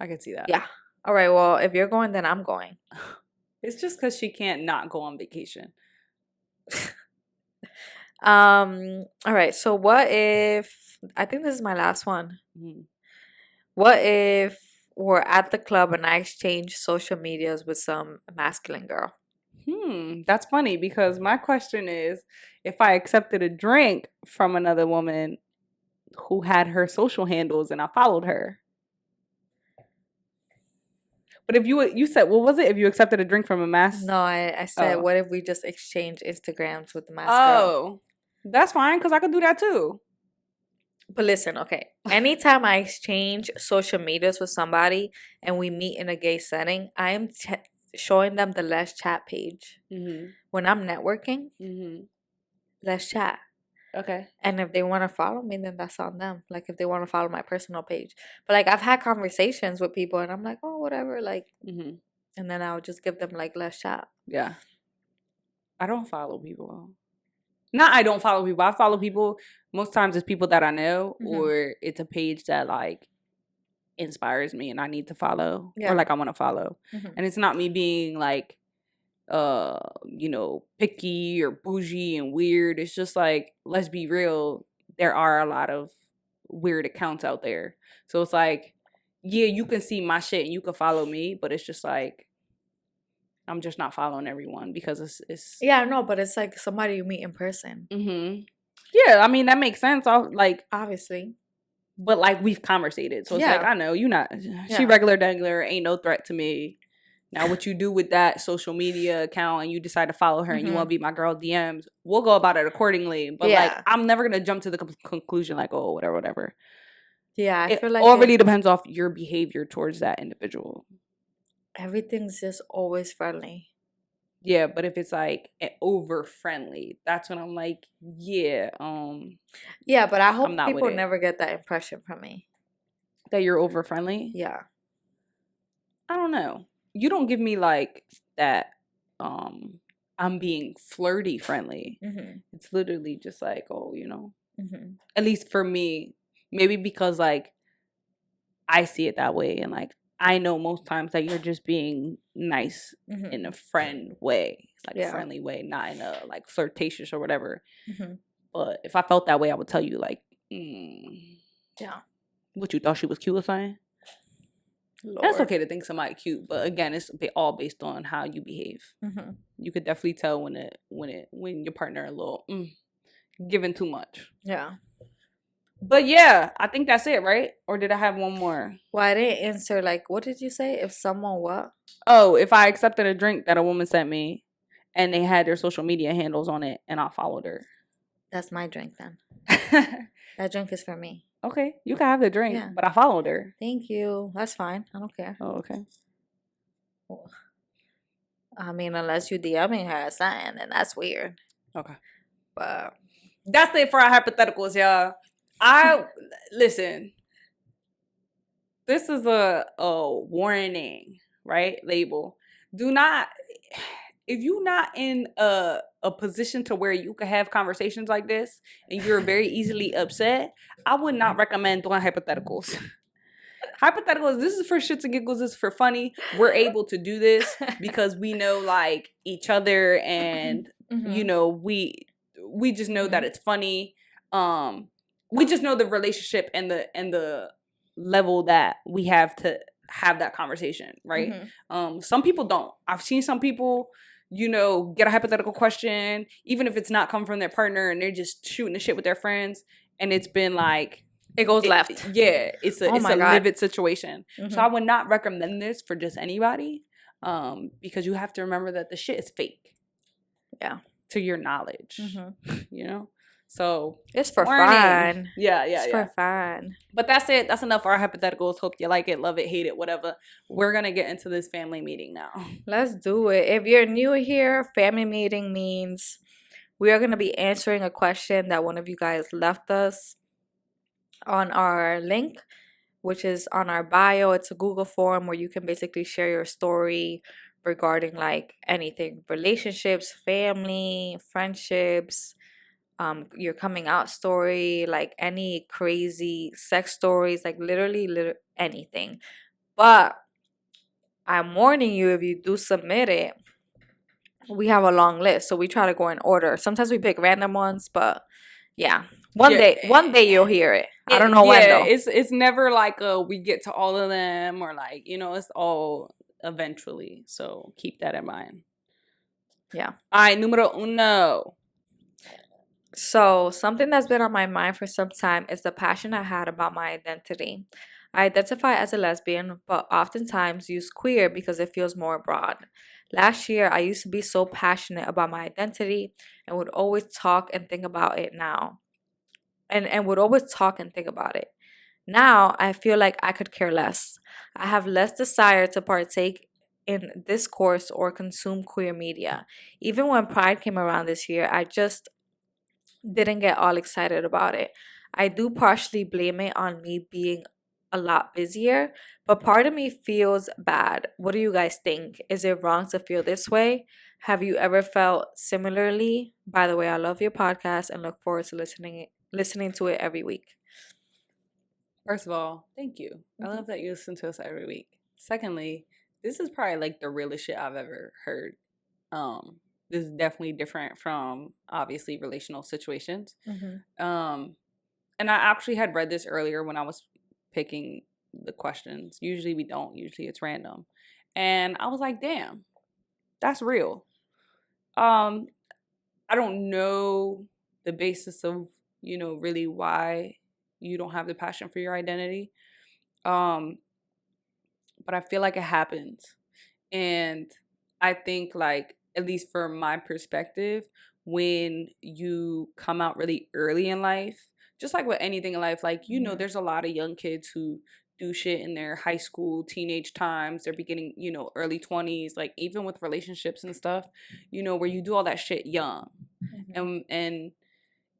I can see that.
Yeah. All right. Well, if you're going, then I'm going.
It's just because she can't not go on vacation.
All right. So what if I think this is my last one.
Mhm.
What if we're at the club and I exchange social medias with some masculine girl?
That's funny because my question is if I accepted a drink from another woman who had her social handles and I followed her. But if you said, what was it? If you accepted a drink from a mask?
No, I said,
Oh.
what if we just exchange Instagrams with the mask girl?
Oh, that's fine because I could do that too.
But listen, okay. Anytime I exchange social medias with somebody and we meet in a gay setting, I am showing them the Let's Chat page.
Mm-hmm.
When I'm networking,
Mm-hmm.
Let's Chat.
Okay.
And if they want to follow me, then that's on them. Like, if they want to follow my personal page. But, like, I've had conversations with people and I'm like, oh, whatever. Like,
Mm-hmm.
and then I'll just give them, like, Let's Chat.
Yeah. I don't follow people. Not I don't follow people. I follow people. Most times it's people that I know or it's a page that, like, inspires me and I need to follow.
Yeah.
Or, like, I want to follow.
Mhm.
And it's not me being, like, picky or bougie and weird. It's just like, let's be real, there are a lot of weird accounts out there. So it's like, yeah, you can see my shit and you can follow me, but it's just like I'm just not following everyone because it's
Yeah, no, but it's like somebody you meet in person.
Mm-hmm. Yeah, I mean that makes sense. I'll like
Obviously.
But like we've conversated. So it's
Yeah.
like I know you not
Yeah.
she regular dangler, ain't no threat to me. Now, what you do with that social media account and you decide to follow her and you want to be my girl DMs, we'll go about it accordingly. But, like, I'm never going to jump to the conclusion, like, oh, whatever.
Yeah, I feel like
all really depends off your behavior towards that individual.
Everything's just always friendly.
Yeah, but if it's, like, over friendly, that's when I'm like, yeah.
Yeah, but I hope people never get that impression from me.
That you're over friendly?
Yeah.
I don't know. You don't give me like that I'm being flirty friendly. Mm-hmm. It's literally just like, oh, at least for me, maybe because like I see it that way and like I know most times that you're just being nice in a friend way, like a friendly way, not in a like flirtatious or whatever. But if I felt that way, I would tell you like,
yeah.
What, you thought she was cute or something?
Lord.
And it's okay to think somebody cute, but again, it's all based on how you behave. You could definitely tell when your partner a little giving too much.
Yeah.
But yeah, I think that's it, right? Or did I have one more?
Well, I didn't answer. Like, what did you say? If someone what?
Oh, if I accepted a drink that a woman sent me, and they had their social media handles on it, and I followed her.
That's my drink then. That drink is for me.
Okay, you can have the drink, but I followed her.
Thank you. That's fine. I don't care.
Oh, okay.
I mean, unless you DMing her or something, then that's weird.
Okay.
But
that's it for our hypotheticals, y'all. Listen. This is a warning, right? Label. Do not, if you're not in a position to where you can have conversations like this and you're very easily upset, I would not recommend doing hypotheticals. Hypotheticals, this is for shits and giggles, this is for funny. We're able to do this because we know like each other and you know, we just know that it's funny. We just know the relationship and the level that we have to have that conversation, right? Some people don't. I've seen some people, you know, get a hypothetical question, even if it's not come from their partner, and they're just shooting the shit with their friends, and it's been like
it goes left.
Yeah, it's a livid situation. So I would not recommend this for just anybody, because you have to remember that the shit is fake.
Yeah,
to your knowledge, you know. So
it's for fun.
Yeah.
It's for fun.
But that's it. That's enough for our hypotheticals. Hope you like it, love it, hate it, whatever. We're gonna get into this family meeting now.
Let's do it. If you're new here, family meeting means we are gonna be answering a question that one of you guys left us on our link, which is on our bio. It's a Google form where you can basically share your story regarding like anything, relationships, family, friendships, your coming out story, like any crazy sex stories, like literally anything. But I'm warning you, if you do submit it, we have a long list, so we try to go in order. Sometimes we pick random ones, but yeah, one day you'll hear it. I don't know when though.
It's never like we get to all of them, or like, you know, it's all eventually. So keep that in mind.
Yeah.
All right, numero uno.
So something that's been on my mind for some time is the passion I had about my identity. I identify as a lesbian, but oftentimes use queer because it feels more broad. Last year, I used to be so passionate about my identity and would always talk and think about it now. And would always talk and think about it. Now, I feel like I could care less. I have less desire to partake in discourse or consume queer media. Even when Pride came around this year, I just didn't get all excited about it. I do partially blame it on me being a lot busier, but part of me feels bad. What do you guys think? Is it wrong to feel this way? Have you ever felt similarly? By the way, I love your podcast and look forward to listening to it every week.
First of all, thank you. I love that you listen to us every week. Secondly, this is probably like the realest shit I've ever heard. This is definitely different from obviously relational situations. And I actually had read this earlier when I was picking the questions. Usually we don't. Usually it's random. And I was like, damn, that's real. I don't know the basis of, you know, really why you don't have the passion for your identity. But I feel like it happens. And I think like, at least from my perspective, when you come out really early in life, just like with anything in life, like, you know, there's a lot of young kids who do shit in their high school, teenage times, they're beginning, you know, early 20s, like even with relationships and stuff, you know, where you do all that shit young. And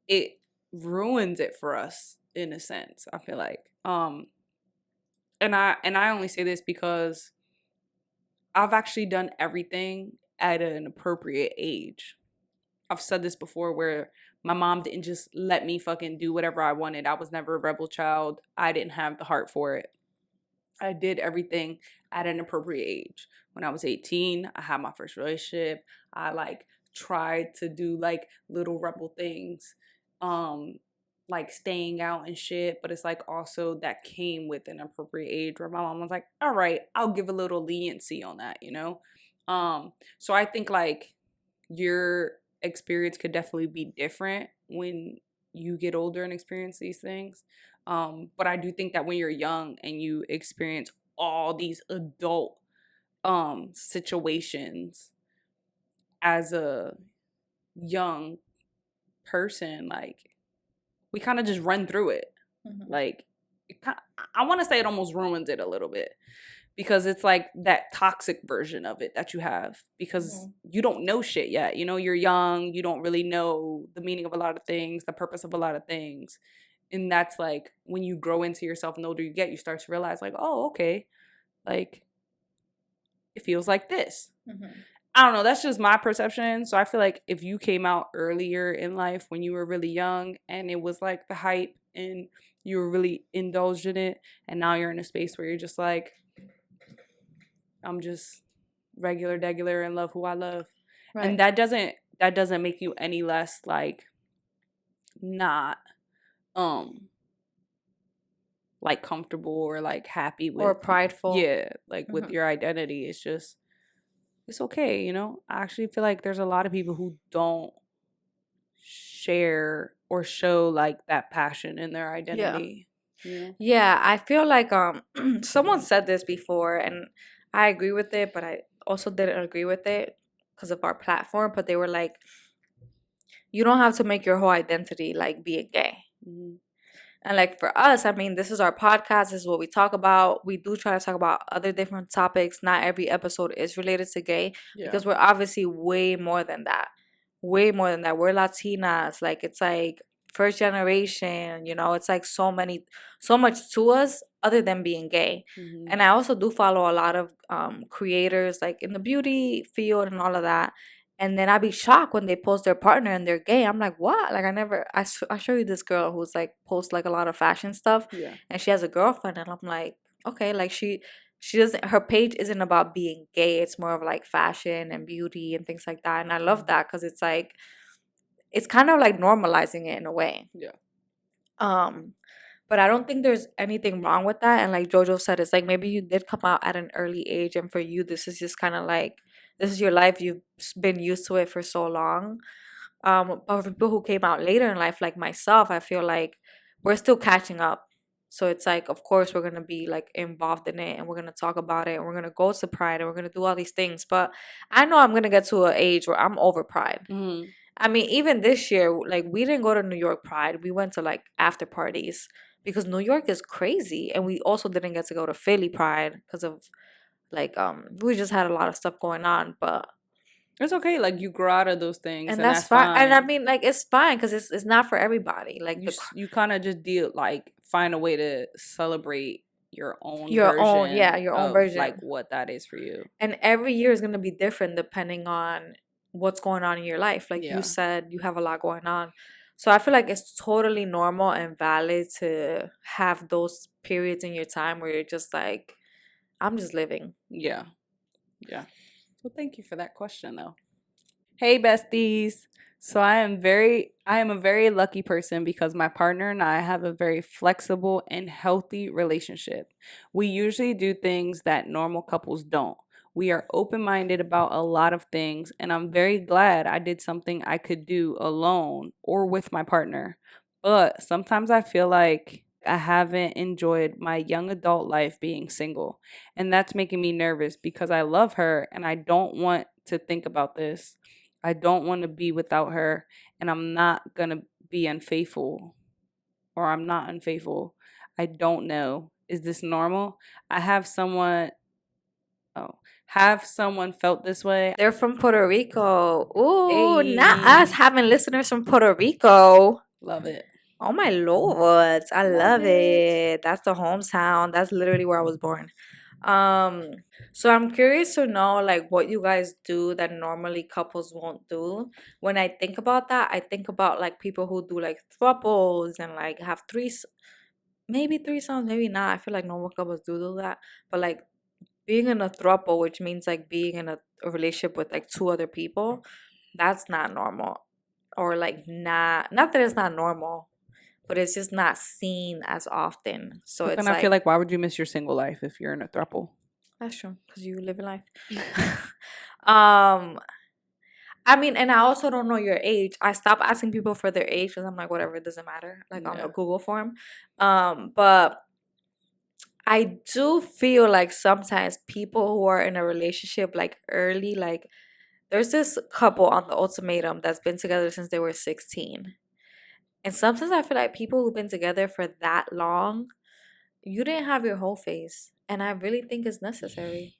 it ruins it for us in a sense, I feel like. And I only say this because I've actually done everything at an appropriate age. I've said this before where my mom didn't just let me fucking do whatever I wanted. I was never a rebel child. I didn't have the heart for it. I did everything at an appropriate age. When I was 18, I had my first relationship. I like tried to do like little rebel things, um, like staying out and shit. But it's like also that came with an appropriate age where my mom was like, all right, I'll give a little leniency on that, you know? So I think like your experience could definitely be different when you get older and experience these things. But I do think that when you're young and you experience all these adult situations as a young person, like we kind of just run through it. Like I want to say it almost ruins it a little bit because it's like that toxic version of it that you have because you don't know shit yet. You know, you're young, you don't really know the meaning of a lot of things, the purpose of a lot of things. And that's like when you grow into yourself and the older you get, you start to realize like, oh, okay, like it feels like this. I don't know, that's just my perception. So I feel like if you came out earlier in life when you were really young and it was like the hype and you were really indulged in it, and now you're in a space where you're just like, I'm just regular degular and love who I love. Right. And that doesn't make you any less like not like comfortable or like happy with
or prideful.
Yeah, like with your identity. It's just it's okay, you know? I actually feel like there's a lot of people who don't share or show like that passion in their identity.
Yeah, I feel like someone said this before and I agree with it, but I also didn't agree with it because of our platform. But they were like, you don't have to make your whole identity like being gay. And like for us, I mean, this is our podcast. This is what we talk about. We do try to talk about other different topics. Not every episode is related to gay because we're obviously way more than that. Way more than that. We're Latinas. Like it's like first generation, you know, it's like so much to us other than being gay. And I also do follow a lot of creators like in the beauty field and all of that. And then I'd be shocked when they post their partner and they're gay. I'm like, what? Like I show you this girl who's like posts like a lot of fashion stuff, and she has a girlfriend, and I'm like, okay, like she doesn't, her page isn't about being gay. It's more of like fashion and beauty and things like that. And I love that because it's like, it's kind of like normalizing it in a way. But I don't think there's anything wrong with that. And like Jojo said, it's like maybe you did come out at an early age, and for you, this is just kind of like, this is your life. You've been used to it for so long. But for people who came out later in life, like myself, I feel like we're still catching up. So it's like, of course, we're going to be like involved in it, and we're going to talk about it, and we're going to go to Pride, and we're going to do all these things. But I know I'm going to get to an age where I'm over Pride. I mean, even this year, like we didn't go to New York Pride. We went to like after parties because New York is crazy. And we also didn't get to go to Philly Pride because of like we just had a lot of stuff going on. But
it's okay, like you grow out of those things,
and that's fine. And I mean, like it's fine because it's not for everybody. Like
you kind of just find a way to celebrate your own
version,
like what that is for you.
And every year is gonna be different depending on what's going on in your life. Like you said, you have a lot going on. So I feel like it's totally normal and valid to have those periods in your time where you're just like, I'm just living.
Yeah. Well, thank you for that question, though. Hey, besties. So I am a very lucky person because my partner and I have a very flexible and healthy relationship. We usually do things that normal couples don't. We are open-minded about a lot of things, and I'm very glad I did something I could do alone or with my partner. But sometimes I feel like I haven't enjoyed my young adult life being single, and that's making me nervous because I love her and I don't want to think about this. I don't want to be without her, and I'm not going to be unfaithful, or I'm not unfaithful. I don't know. Is this normal? Have someone felt this way?
They're from Puerto Rico. Ooh, not us having listeners from Puerto Rico.
Love it.
Oh my lord, I love it. That's the hometown. That's literally where I was born. So I'm curious to know like what you guys do that normally couples won't do. When I think about that, I think about like people who do like thruples and like have maybe threesomes, maybe not. I feel like normal couples do that. But like being in a throuple, which means like being in a relationship with like two other people, that's not normal. Or like not that it's not normal, but it's just not seen as often. So
But
it's
then I feel
like
like, why would you miss your single life if you're in a throuple?
that's true because you live your life. um I mean, and I also don't know your age. I stopped asking people for their age because I'm like, whatever, it doesn't matter. Like on the
Yeah.
Google form. But I do feel like sometimes people who are in a relationship like early, like there's this couple on the ultimatum that's been together since they were 16. And sometimes I feel like people who've been together for that long, you didn't have your whole face. And I really think it's necessary.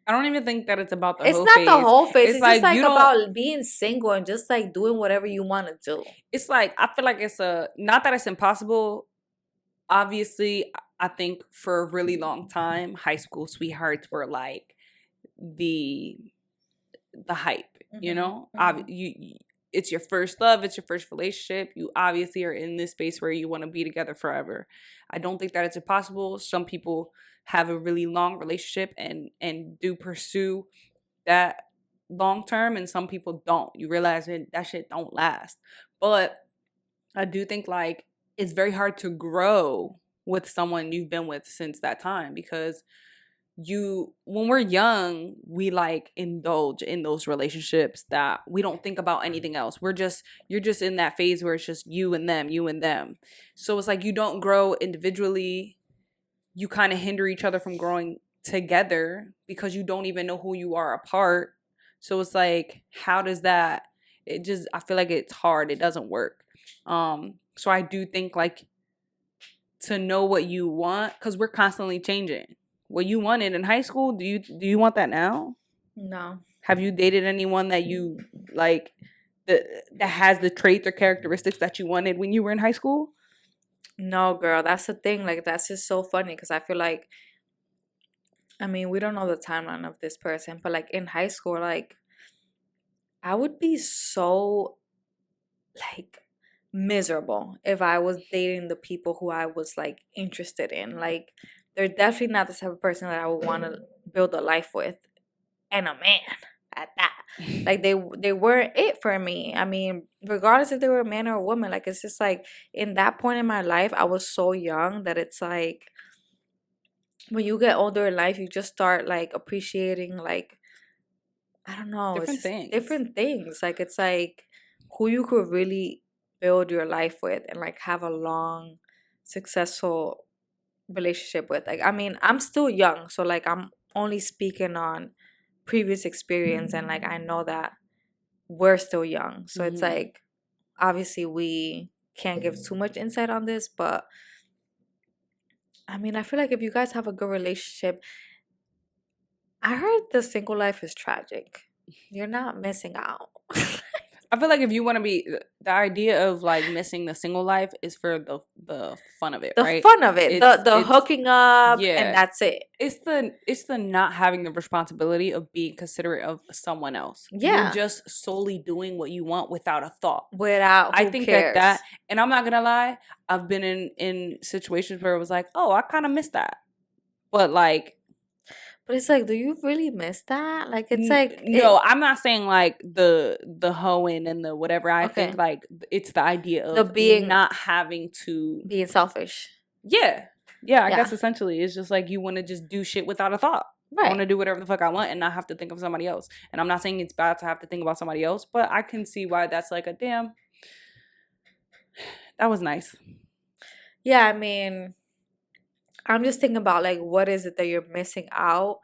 I don't even think that it's about the
It's
whole
not the
phase.
whole face. It's just
like
like
you don't.
about being single and just like doing whatever you want to do.
It's like I feel like it's not that it's impossible. Obviously, I think for a really long time, high school sweethearts were like the hype. You know, it's your first love, it's your first relationship. You obviously are in this space where you want to be together forever. I don't think that it's impossible. Some people have a really long relationship and do pursue that long term, and some people don't. You realize that shit don't last. But I do think like it's very hard to grow with someone you've been with since that time, because when we're young, we like indulge in those relationships that we don't think about anything else. You're just in that phase where it's just you and them. So it's like you don't grow individually. You kind of hinder each other from growing together because you don't even know who you are apart. So it's like, how does that, I feel like it's hard. It doesn't work. So I do think like to know what you want, because we're constantly changing. What you wanted in high school, do you want that now?
No.
Have you dated anyone that you like that has the traits or characteristics that you wanted when you were in high school?
No, girl, that's the thing. Like, that's just so funny because I feel like, I mean, we don't know the timeline of this person, but like in high school, like, I would be so like miserable if I was dating the people who I was like interested in. Like, they're definitely not the type of person that I would want to build a life with, and a man at that. Like they weren't it for me. I mean, regardless if they were a man or a woman, like it's just like in that point in my life, I was so young that it's like when you get older in life, you just start like appreciating like I don't know,
Different
it's just
things.
different things. Like it's like who you could really build your life with and like have a long, successful relationship with. Like I mean, I'm still young, so like I'm only speaking on previous experience and like I know that we're still young. So it's like obviously we can't give too much insight on this, but I mean, I feel like if you guys have a good relationship, I heard the single life is tragic. You're not missing out.
I feel like if you want to be, the idea of like missing the single life is for the fun of it,
The
right?
fun of it, the
It's
hooking up,
yeah.
and that's it.
It's the not having the responsibility of being considerate of someone else.
Yeah.
You're just solely doing what you want without a thought.
Without,
I
who
think
cares?
that, and I'm not gonna lie, I've been in situations where it was like, oh, I kind of miss that, but like,
But it's like, do you really miss that? Like, it's like
no, I'm not saying like the hoeing and the whatever. I
Okay.
think like it's the idea
The
of
being-
not having to
being selfish.
Yeah. I
Yeah.
guess essentially it's just like you want to just do shit without a thought. I want to
Right.
do whatever the fuck I want and not have to think of somebody else. And I'm not saying it's bad to have to think about somebody else, but I can see why that's like a damn. That was nice.
Yeah, I mean, I'm just thinking about like what is it that you're missing out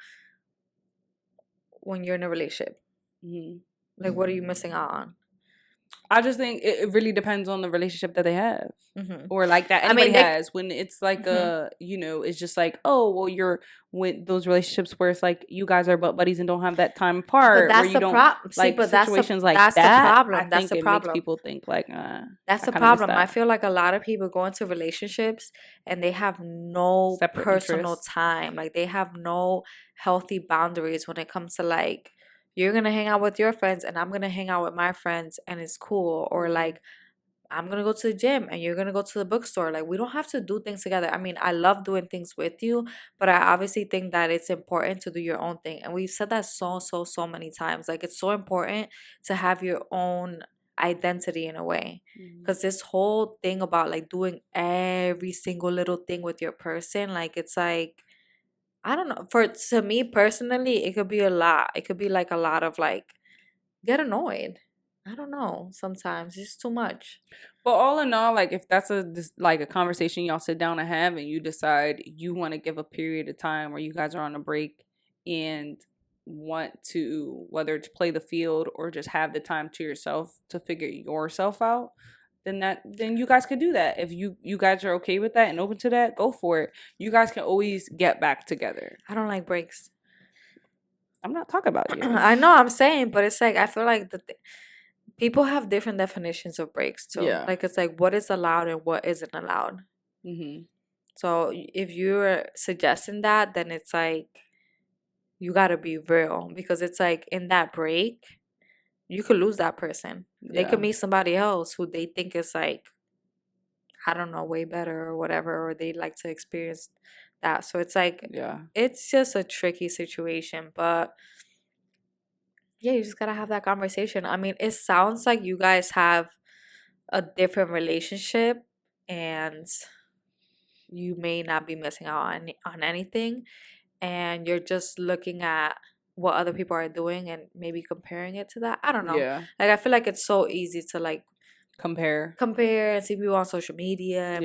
when you're in a relationship? Like, what are you missing out on?
I just think it really depends on the relationship that they have.
Mm-hmm.
Or like that
I mean,
anybody has. When it's like it's just like, oh, well, you're with those relationships where it's like you guys are butt buddies and don't have that time apart.
But that's
where you
the
don't
problem.
like
But
situations like
that's
that.
the problem.
I
That's
think
the
it
problem.
makes people think like,
that's
I
the
kinda miss
problem. I
that.
feel like a lot of people go into relationships and they have no
Separate
personal
interests.
time. Like they have no healthy boundaries when it comes to like you're gonna hang out with your friends and I'm gonna hang out with my friends and it's cool. Or like I'm gonna go to the gym and you're gonna go to the bookstore. Like, we don't have to do things together. I mean, I love doing things with you, but I obviously think that it's important to do your own thing. And we've said that so many times. Like, it's so important to have your own identity in a way. Because this whole thing about like doing every single little thing with your person, like, it's like, I don't know. To me personally, it could be a lot. It could be like a lot of like, get annoyed. I don't know. Sometimes it's too much.
But all in all, like if that's like a conversation y'all sit down and have, and you decide you want to give a period of time where you guys are on a break and want to, whether it's play the field or just have the time to yourself to figure yourself out, then you guys could do that. If you guys are okay with that and open to that, go for it. You guys can always get back together.
I don't like breaks.
I'm not talking about you.
I know, I'm saying, but it's like, I feel like people have different definitions of breaks too.
Yeah.
Like, it's like what is allowed and what isn't allowed.
Mm-hmm.
So if you're suggesting that, then it's like, you gotta be real, because it's like in that break, you could lose that person. They could meet somebody else who they think is like, I don't know, way better or whatever, or they like to experience that. So it's like, it's just a tricky situation. But yeah, you just gotta have that conversation. I mean, it sounds like you guys have a different relationship and you may not be missing out on anything, and you're just looking at what other people are doing and maybe comparing it to that. I don't know.
Yeah.
Like, I feel like it's so easy to like
compare
and see people on social media and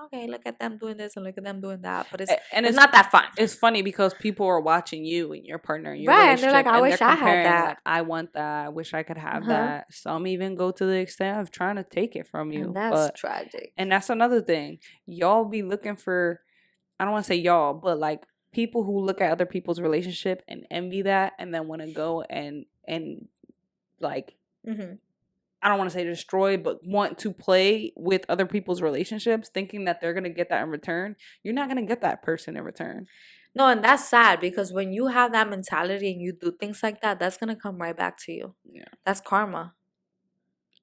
okay, look at them doing this and look at them doing that, but it's not that fun.
It's funny because people are watching you and your partner and your
right,
relationship,
and they're like, I wish I had that.
Like, I want that. I wish I could have that. Some even go to the extent of trying to take it from you.
And that's tragic.
And that's another thing. Y'all be looking for, I don't want to say y'all, but like people who look at other people's relationship and envy that, and then want to go and like, I don't want to say destroy, but want to play with other people's relationships, thinking that they're going to get that in return. You're not going to get that person in return.
No, and that's sad, because when you have that mentality and you do things like that, that's going to come right back to you.
Yeah.
That's karma.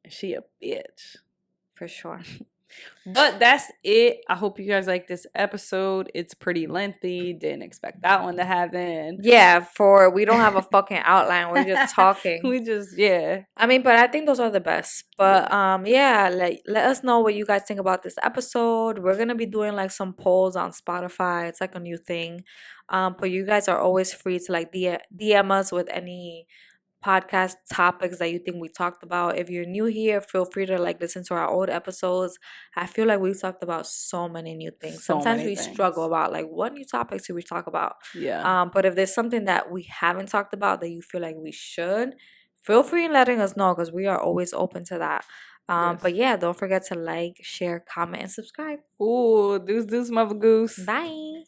She a bitch.
For sure.
But that's it. I hope you guys like this episode. It's pretty lengthy. Didn't expect that one to happen.
Yeah, we don't have a fucking outline. We're just talking. I mean, but I think those are the best. But let us know what you guys think about this episode. We're gonna be doing like some polls on Spotify. It's like a new thing. But you guys are always free to like DM us with any podcast topics that you think we talked about. If you're new here, feel free to like listen to our old episodes. I feel like we've talked about so many new things. Sometimes we struggle about like, what new topics should we talk about? But if there's something that we haven't talked about that you feel like we should, feel free in letting us know, because we are always open to that. But yeah, don't forget to like, share, comment, and subscribe.
Ooh, deuce, mother goose.
Bye.